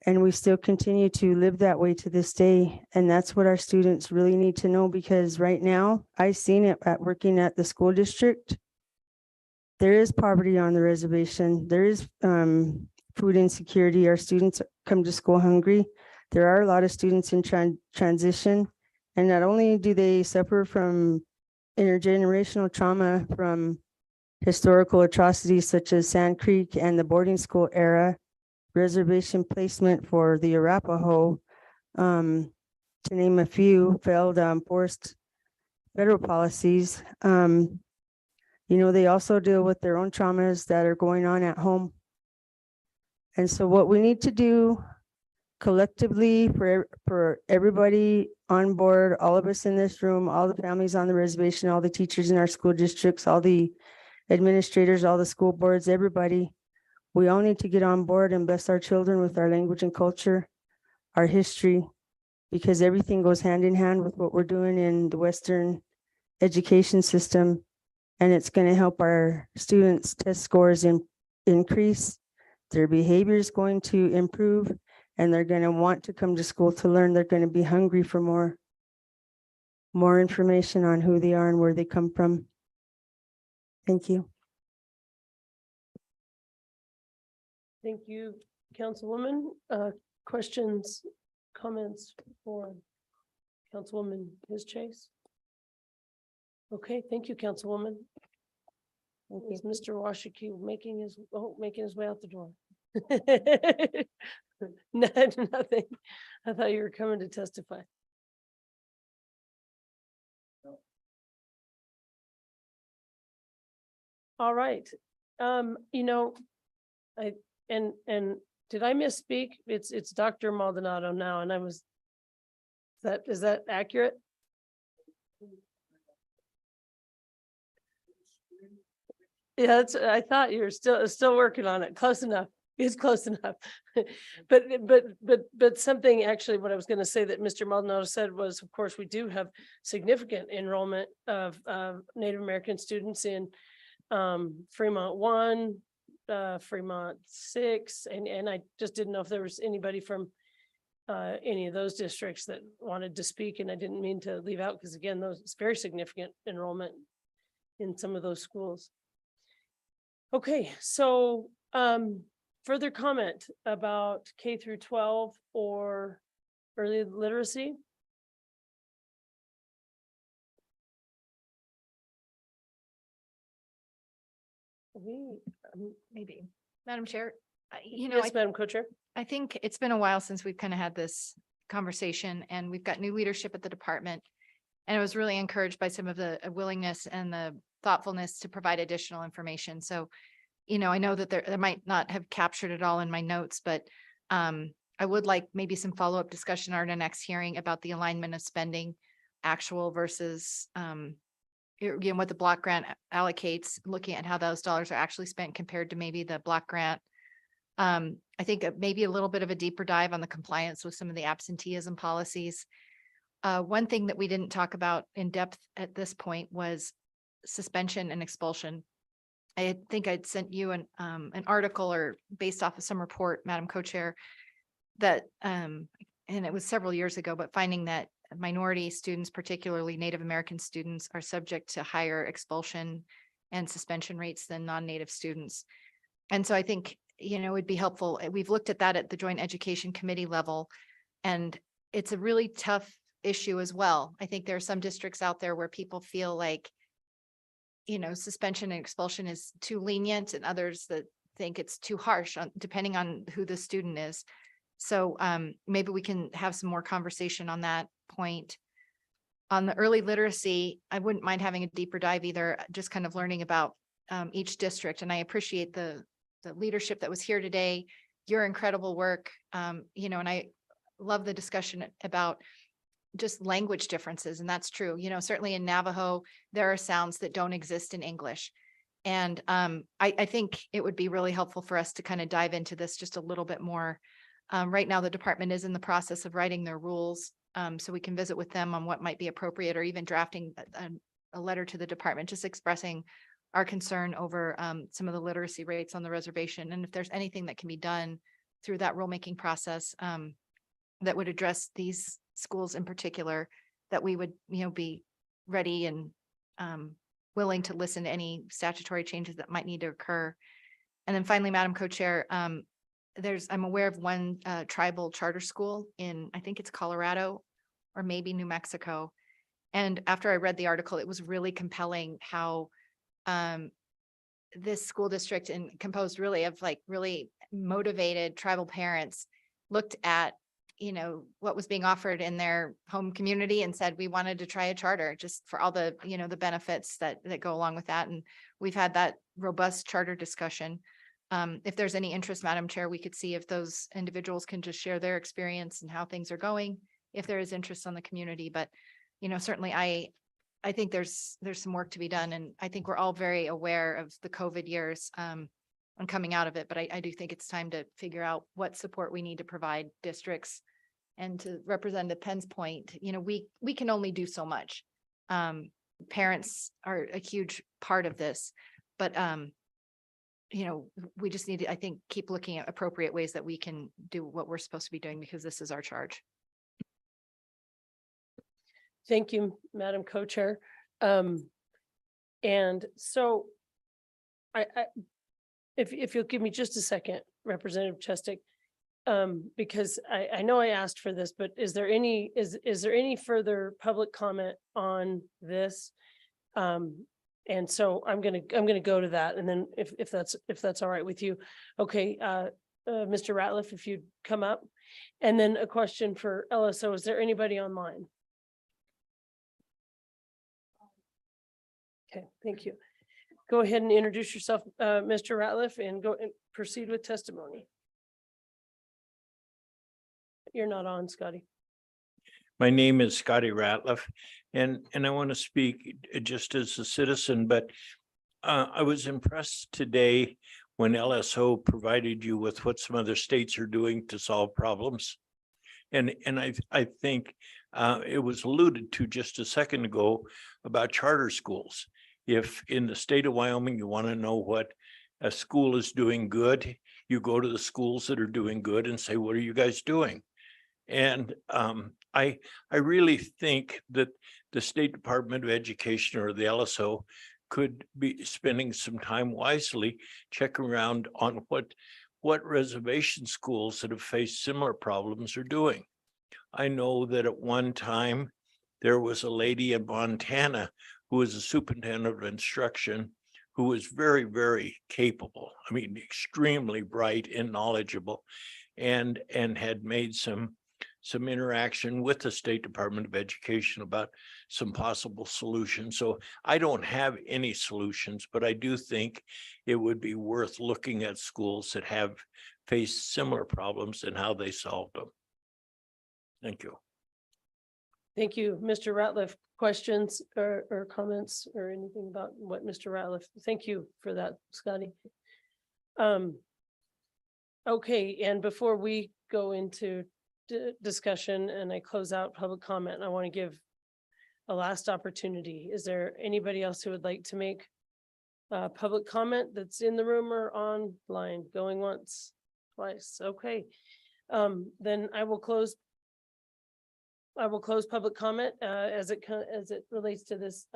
S16: And we still continue to live that way to this day. And that's what our students really need to know, because right now, I've seen it at working at the school district. There is poverty on the reservation. There is food insecurity. Our students come to school hungry. There are a lot of students in transition. And not only do they suffer from intergenerational trauma from historical atrocities such as Sand Creek and the boarding school era, reservation placement for the Arapaho, to name a few, failed forced federal policies. They also deal with their own traumas that are going on at home. And so what we need to do collectively for everybody on board, all of us in this room, all the families on the reservation, all the teachers in our school districts, all the administrators, all the school boards, everybody, we all need to get on board and bless our children with our language and culture, our history, because everything goes hand in hand with what we're doing in the Western education system. And it's going to help our students' test scores increase, their behavior is going to improve, and they're going to want to come to school to learn. They're going to be hungry for more information on who they are and where they come from. Thank you.
S1: Thank you, Councilwoman. Questions, comments for Councilwoman Ms. Chase? Okay, thank you, Councilwoman. Is Mr. Washiki making his way out the door? Nothing. I thought you were coming to testify. All right. Did I misspeak? It's Dr. Maldonado now, and is that accurate? Yeah, I thought you were still working on it. Close enough. It's close enough. But something actually, what I was going to say that Mr. Maldonado said was, of course, we do have significant enrollment of Native American students in Fremont 1, Fremont 6, and I just didn't know if there was anybody from any of those districts that wanted to speak, and I didn't mean to leave out, because again, it's very significant enrollment in some of those schools. Okay, so further comment about K through 12 or early literacy?
S8: Maybe. Madam Chair,
S1: Yes, Madam Co-Chair.
S8: I think it's been a while since we've kind of had this conversation, and we've got new leadership at the department. And I was really encouraged by some of the willingness and the thoughtfulness to provide additional information. So, you know, I know that I might not have captured it all in my notes, but I would like maybe some follow-up discussion on our next hearing about the alignment of spending actual versus again, what the block grant allocates, looking at how those dollars are actually spent compared to maybe the block grant. I think maybe a little bit of a deeper dive on the compliance with some of the absenteeism policies. One thing that we didn't talk about in depth at this point was suspension and expulsion. I think I'd sent you an article or based off of some report, Madam Co-Chair, that and it was several years ago, but finding that minority students, particularly Native American students, are subject to higher expulsion and suspension rates than non-Native students. And so I think, you know, it would be helpful. We've looked at that at the Joint Education Committee level, and it's a really tough issue as well. I think there are some districts out there where people feel like, you know, suspension and expulsion is too lenient, and others that think it's too harsh depending on who the student is. So maybe we can have some more conversation on that point. On the early literacy, I wouldn't mind having a deeper dive either, just kind of learning about each district. And I appreciate the leadership that was here today, your incredible work, you know, and I love the discussion about just language differences. And that's true. You know, certainly in Navajo, there are sounds that don't exist in English. And I think it would be really helpful for us to kind of dive into this just a little bit more. Right now, the department is in the process of writing their rules, so we can visit with them on what might be appropriate, or even drafting a letter to the department, just expressing our concern over some of the literacy rates on the reservation. And if there's anything that can be done through that rulemaking process that would address these schools in particular, that we would, you know, be ready and willing to listen to any statutory changes that might need to occur. And then finally, Madam Co-Chair, I'm aware of one tribal charter school in, I think it's Colorado or maybe New Mexico. And after I read the article, it was really compelling how this school district, and composed really of like really motivated tribal parents, looked at, you know, what was being offered in their home community and said, we wanted to try a charter just for all the, you know, the benefits that go along with that. And we've had that robust charter discussion. If there's any interest, Madam Chair, we could see if those individuals can just share their experience and how things are going, if there is interest on the community. But, you know, certainly I think there's some work to be done. And I think we're all very aware of the COVID years and coming out of it. But I do think it's time to figure out what support we need to provide districts. And to Representative Penn's point, you know, we can only do so much. Parents are a huge part of this, but you know, we just need to, I think, keep looking at appropriate ways that we can do what we're supposed to be doing, because this is our charge.
S1: Thank you, Madam Co-Chair. And so if you'll give me just a second, Representative Chestik, because I know I asked for this, but is there any further public comment on this? And so I'm gonna go to that, and then if that's all right with you, okay. Mr. Ratliff, if you'd come up, and then a question for LSO. Is there anybody online? Okay, thank you. Go ahead and introduce yourself, Mr. Ratliff, and go and proceed with testimony. You're not on, Scotty.
S17: My name is Scotty Ratliff, and I want to speak just as a citizen, but I was impressed today when LSO provided you with what some other states are doing to solve problems. And I think it was alluded to just a second ago about charter schools. If in the state of Wyoming, you want to know what a school is doing good, you go to the schools that are doing good and say, what are you guys doing? And I really think that the State Department of Education or the LSO could be spending some time wisely checking around on what reservation schools that have faced similar problems are doing. I know that at one time there was a lady in Montana who was a superintendent of instruction who was very, very capable. I mean, extremely bright and knowledgeable, and had made some some interaction with the State Department of Education about some possible solutions. So I don't have any solutions, but I do think it would be worth looking at schools that have faced similar problems and how they solved them. Thank you.
S1: Thank you, Mr. Ratliff. Questions or comments or anything about what Mr. Ratliff? Thank you for that, Scotty. Okay, and before we go into discussion and I close out public comment, I want to give a last opportunity. Is there anybody else who would like to make public comment that's in the room or online? Going once, twice. Okay. Then I will close public comment as it relates to this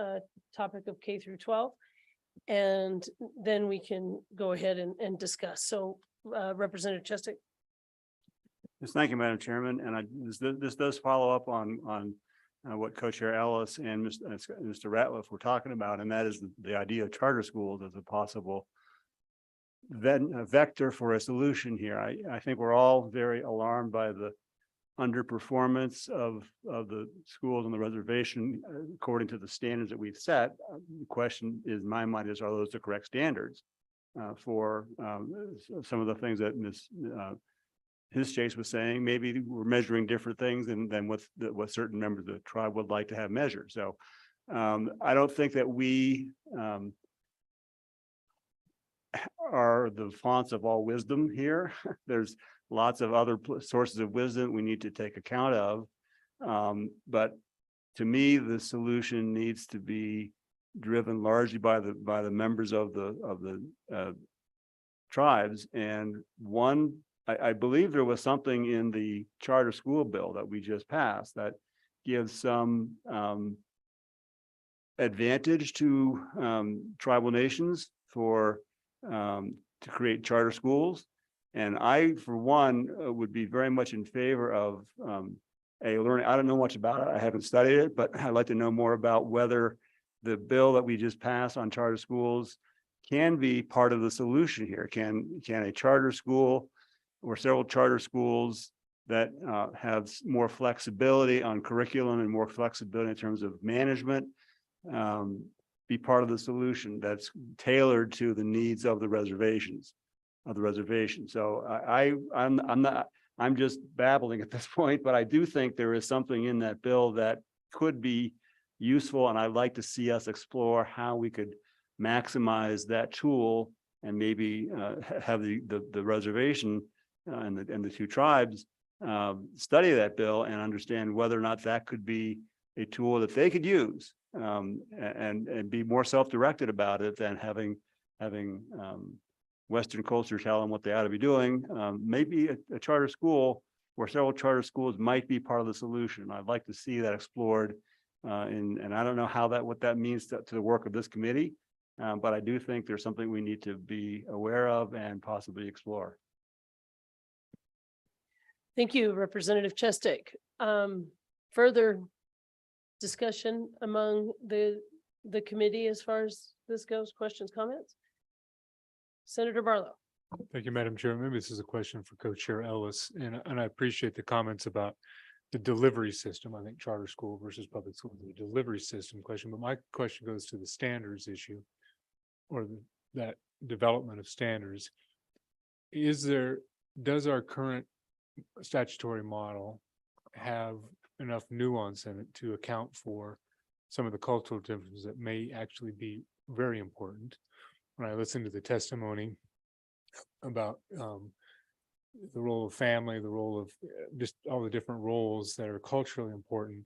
S1: topic of K through 12. And then we can go ahead and discuss. So Representative Chestic.
S9: Yes, thank you, Madam Chairman. And this does follow up on what Co-Chair Ellis and Mr. Ratliff were talking about, and that is the idea of charter schools as a possible vector for a solution here. I think we're all very alarmed by the underperformance of the schools on the reservation according to the standards that we've set. The question is, in my mind, are those the correct standards for some of the things that Ms. Chase was saying? Maybe we're measuring different things than what certain members of the tribe would like to have measured. So I don't think that we are the fonts of all wisdom here. There's lots of other sources of wisdom we need to take account of. But to me, the solution needs to be driven largely by the members of the tribes. And I believe there was something in the charter school bill that we just passed that gives some advantage to tribal nations to create charter schools. And I, for one, would be very much in favor of learning. I don't know much about it. I haven't studied it, but I'd like to know more about whether the bill that we just passed on charter schools can be part of the solution here. Can a charter school or several charter schools that have more flexibility on curriculum and more flexibility in terms of management be part of the solution that's tailored to the needs of the reservation? So I'm just babbling at this point, but I do think there is something in that bill that could be useful, and I'd like to see us explore how we could maximize that tool and maybe have the reservation and the two tribes study that bill and understand whether or not that could be a tool that they could use and be more self-directed about it than having Western culture tell them what they ought to be doing. Maybe a charter school or several charter schools might be part of the solution. I'd like to see that explored, and I don't know what that means to the work of this committee, but I do think there's something we need to be aware of and possibly explore.
S1: Thank you, Representative Chestic. Further discussion among the committee as far as this goes? Questions, comments? Senator Barlow.
S6: Thank you, Madam Chair. Maybe this is a question for Co-Chair Ellis, and I appreciate the comments about the delivery system. I think charter school versus public school, the delivery system question, but my question goes to the standards issue or that development of standards. Does our current statutory model have enough nuance in it to account for some of the cultural differences that may actually be very important? When I listen to the testimony about the role of family, the role of just all the different roles that are culturally important,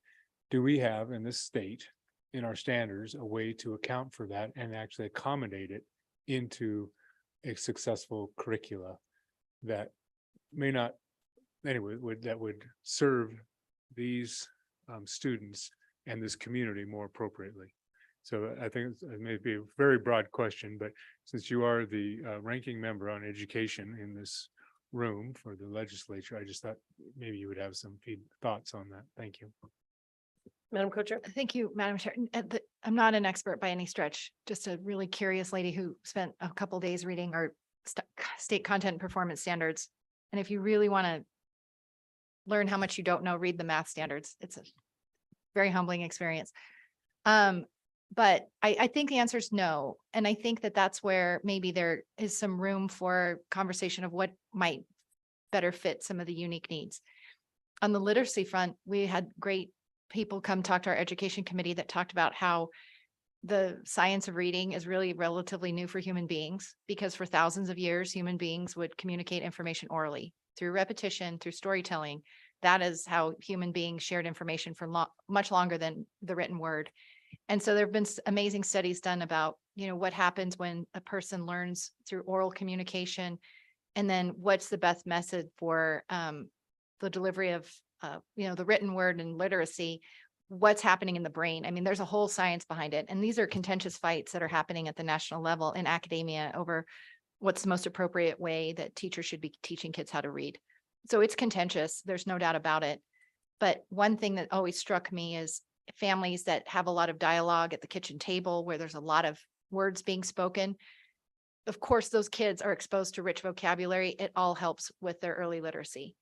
S6: do we have in this state, in our standards, a way to account for that and actually accommodate it into a successful curricula that may not, anyway, that would serve these students and this community more appropriately? So I think it may be a very broad question, but since you are the ranking member on education in this room for the legislature, I just thought maybe you would have some thoughts on that. Thank you.
S1: Madam Co-Chair.
S8: Thank you, Madam Chair. I'm not an expert by any stretch, just a really curious lady who spent a couple days reading our state content and performance standards. And if you really want to learn how much you don't know, read the math standards. It's a very humbling experience. But I think the answer is no. And I think that that's where maybe there is some room for conversation of what might better fit some of the unique needs. On the literacy front, we had great people come talk to our education committee that talked about how the science of reading is really relatively new for human beings, because for thousands of years, human beings would communicate information orally through repetition, through storytelling. That is how human beings shared information for much longer than the written word. And so there have been amazing studies done about, what happens when a person learns through oral communication, and then what's the best method for the delivery of, the written word and literacy. What's happening in the brain. I mean, there's a whole science behind it. And these are contentious fights that are happening at the national level in academia over what's the most appropriate way that teachers should be teaching kids how to read. So it's contentious. There's no doubt about it. But one thing that always struck me is families that have a lot of dialogue at the kitchen table where there's a lot of words being spoken. Of course, those kids are exposed to rich vocabulary. It all helps with their early literacy.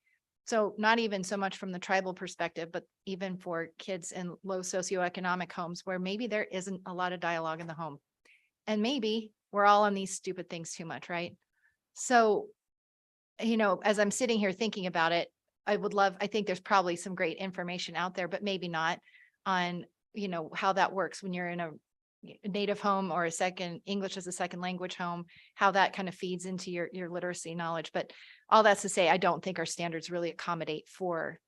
S8: So not even so much from the tribal perspective, but even for kids in low socioeconomic homes where maybe there isn't a lot of dialogue in the home. And maybe we're all on these stupid things too much, right? So, as I'm sitting here thinking about it, I think there's probably some great information out there, but maybe not on, how that works when you're in a native home or English as a second language home, how that kind of feeds into your literacy knowledge. But all that's to say, I don't think our standards really accommodate for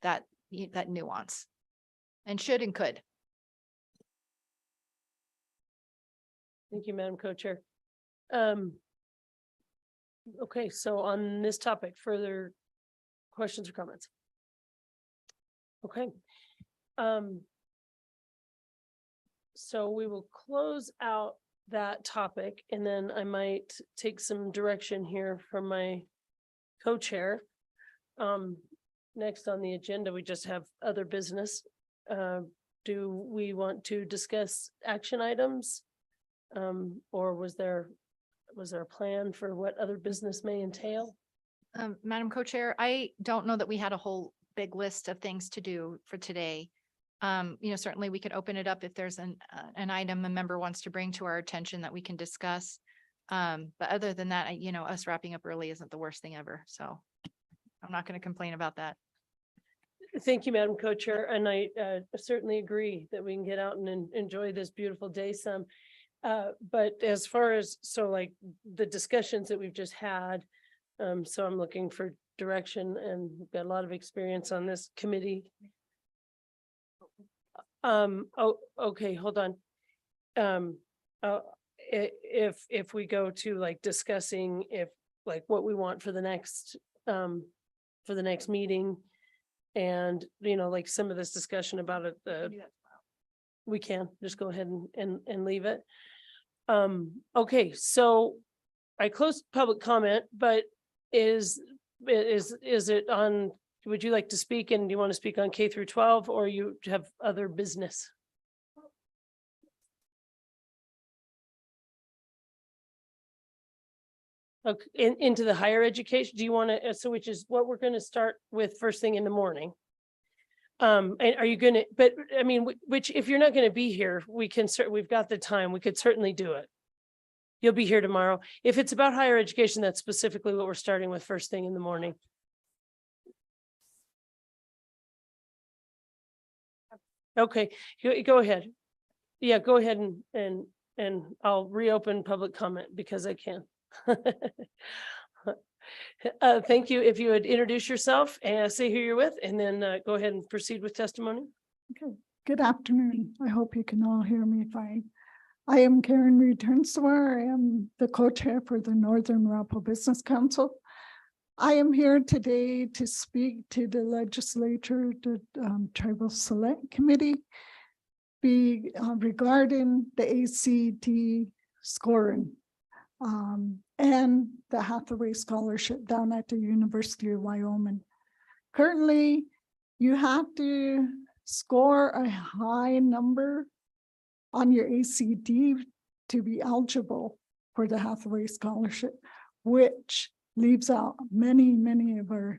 S8: that nuance, and should and could.
S1: Thank you, Madam Co-Chair. Okay, so on this topic, further questions or comments? Okay. So we will close out that topic, and then I might take some direction here from my co-chair. Next on the agenda, we just have other business. Do we want to discuss action items? Or was there a plan for what other business may entail?
S8: Madam Co-Chair, I don't know that we had a whole big list of things to do for today. Certainly we could open it up if there's an item a member wants to bring to our attention that we can discuss. But other than that, us wrapping up early isn't the worst thing ever. So I'm not going to complain about that.
S1: Thank you, Madam Co-Chair. And I certainly agree that we can get out and enjoy this beautiful day some. But as far as, like the discussions that we've just had, so I'm looking for direction, and we've got a lot of experience on this committee. Okay, hold on. If we go to like discussing what we want for the next meeting, and like some of this discussion about it, we can just go ahead and leave it. Okay, so I closed public comment, but is it on? Would you like to speak, and do you want to speak on K through 12, or you have other business? Okay, into the higher education, do you want to, so which is what we're going to start with first thing in the morning. And are you going to, but I mean, which if you're not going to be here, we've got the time, we could certainly do it. You'll be here tomorrow. If it's about higher education, that's specifically what we're starting with first thing in the morning. Okay, go ahead. Yeah, go ahead and I'll reopen public comment because I can. Thank you. If you would introduce yourself and say who you're with, and then go ahead and proceed with testimony.
S18: Okay, good afternoon. I hope you can all hear me fine. I am Karen Reed-Turnswar. I am the co-chair for the Northern Arapaho Business Council. I am here today to speak to the legislature, the Tribal Select Committee, regarding the ACT scoring and the Hathaway Scholarship down at the University of Wyoming. Currently, you have to score a high number on your ACT to be eligible for the Hathaway Scholarship, which leaves out many of our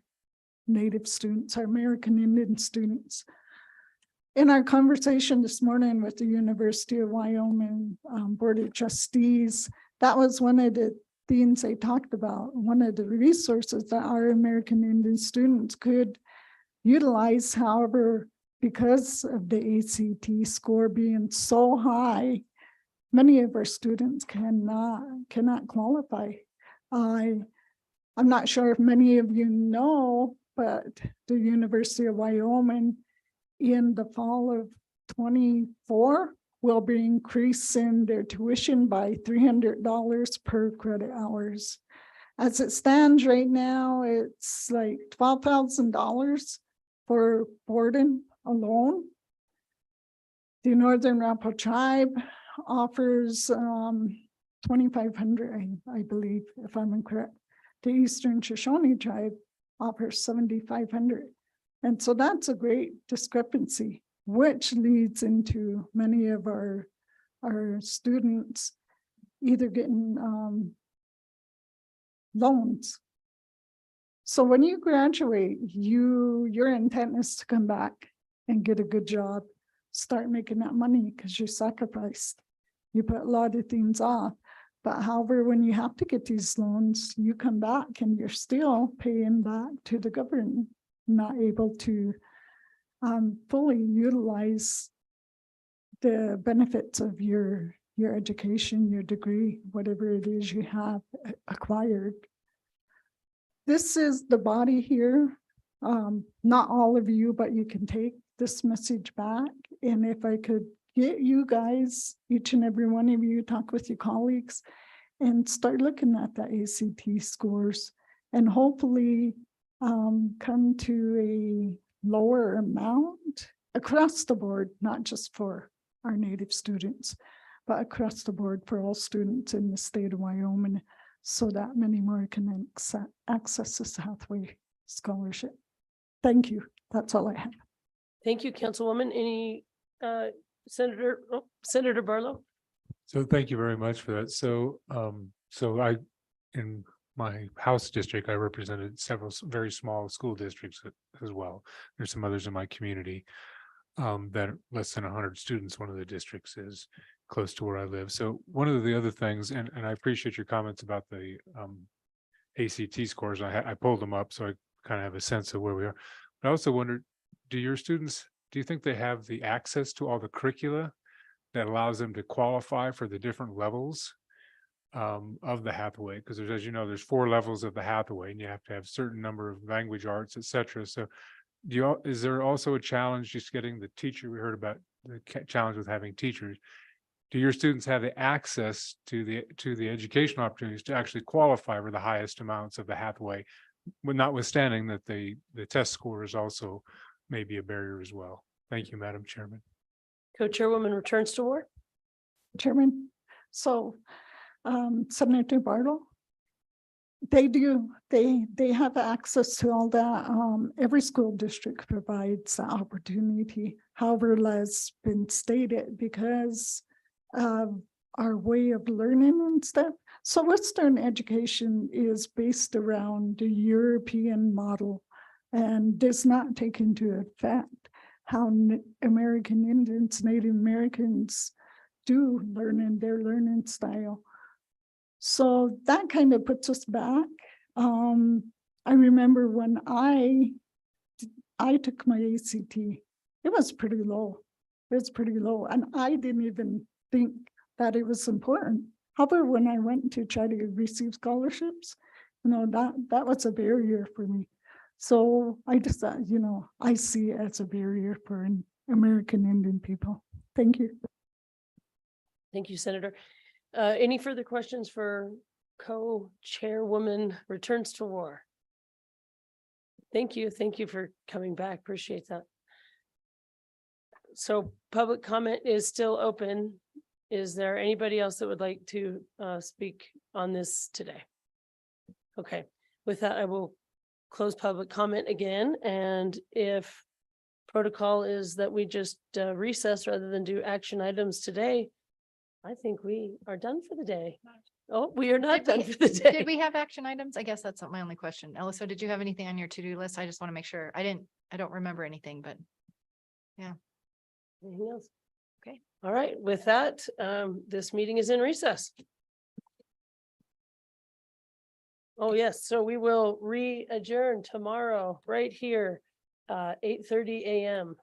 S18: Native students, our American Indian students. In our conversation this morning with the University of Wyoming Board of Trustees, that was one of the things they talked about, one of the resources that our American Indian students could utilize. However, because of the ACT score being so high, many of our students cannot qualify. I'm not sure if many of you know, but the University of Wyoming in the fall of 24 will be increasing their tuition by $300 per credit hours. As it stands right now, it's like $12,000 for boarding alone. The Northern Arapaho Tribe offers $2,500, I believe, if I'm incorrect. The Eastern Shoshone Tribe offers $7,500. And so that's a great discrepancy, which leads into many of our students either getting loans. So when you graduate, your intent is to come back and get a good job, start making that money because you sacrificed. You put a lot of things off. But however, when you have to get these loans, you come back and you're still paying back to the government, not able to fully utilize the benefits of your education, your degree, whatever it is you have acquired. This is the body here. Not all of you, but you can take this message back. And if I could get you guys, each and every one of you, talk with your colleagues and start looking at the ACT scores and hopefully come to a lower amount across the board, not just for our Native students, but across the board for all students in the state of Wyoming, so that many more can access this Hathaway Scholarship. Thank you. That's all I have.
S1: Thank you, Councilwoman. Any Senator Barlow?
S6: So thank you very much for that. So I, in my House district, I represented several very small school districts as well. There's some others in my community that are less than 100 students. One of the districts is close to where I live. So one of the other things, and I appreciate your comments about the ACT scores. I pulled them up so I kind of have a sense of where we are. But I also wondered, do your students, do you think they have the access to all the curricula that allows them to qualify for the different levels of the Hathaway? Because there's, as you know, there's 4 levels of the Hathaway, and you have to have a certain number of language arts, et cetera. So is there also a challenge just getting the teacher? We heard about the challenge with having teachers. Do your students have the access to the educational opportunities to actually qualify for the highest amounts of the Hathaway, notwithstanding that the test score is also maybe a barrier as well? Thank you, Madam Chairman.
S1: Co-Chairwoman returns to Ward.
S18: Chairman, so Senator Barlow, they do, they have access to all that. Every school district provides that opportunity. However, as been stated, because of our way of learning and stuff. So Western education is based around the European model and does not take into effect how American Indians, Native Americans do learn in their learning style. So that kind of puts us back. I remember when I took my ACT, it was pretty low. It was pretty low. And I didn't even think that it was important. However, when I went to try to receive scholarships, that was a barrier for me. So I just thought, I see it as a barrier for American Indian people. Thank you.
S1: Thank you, Senator. Any further questions for Co-Chairwoman returns to War? Thank you. Thank you for coming back. Appreciate that. So public comment is still open. Is there anybody else that would like to speak on this today? Okay, with that, I will close public comment again. And if protocol is that we just recess rather than do action items today, I think we are done for the day. Oh, we are not
S8: Did
S1: done
S8: we-
S1: for the day.
S8: Did we have action items? I guess that's not my only question. Alyssa, did you have anything on your to-do list? I just want to make sure. I don't remember anything, but
S1: Anything else?
S8: Okay.
S1: All right, with that, this meeting is in recess. Oh, yes, so we will re-adjourn tomorrow right here, 8:30 a.m.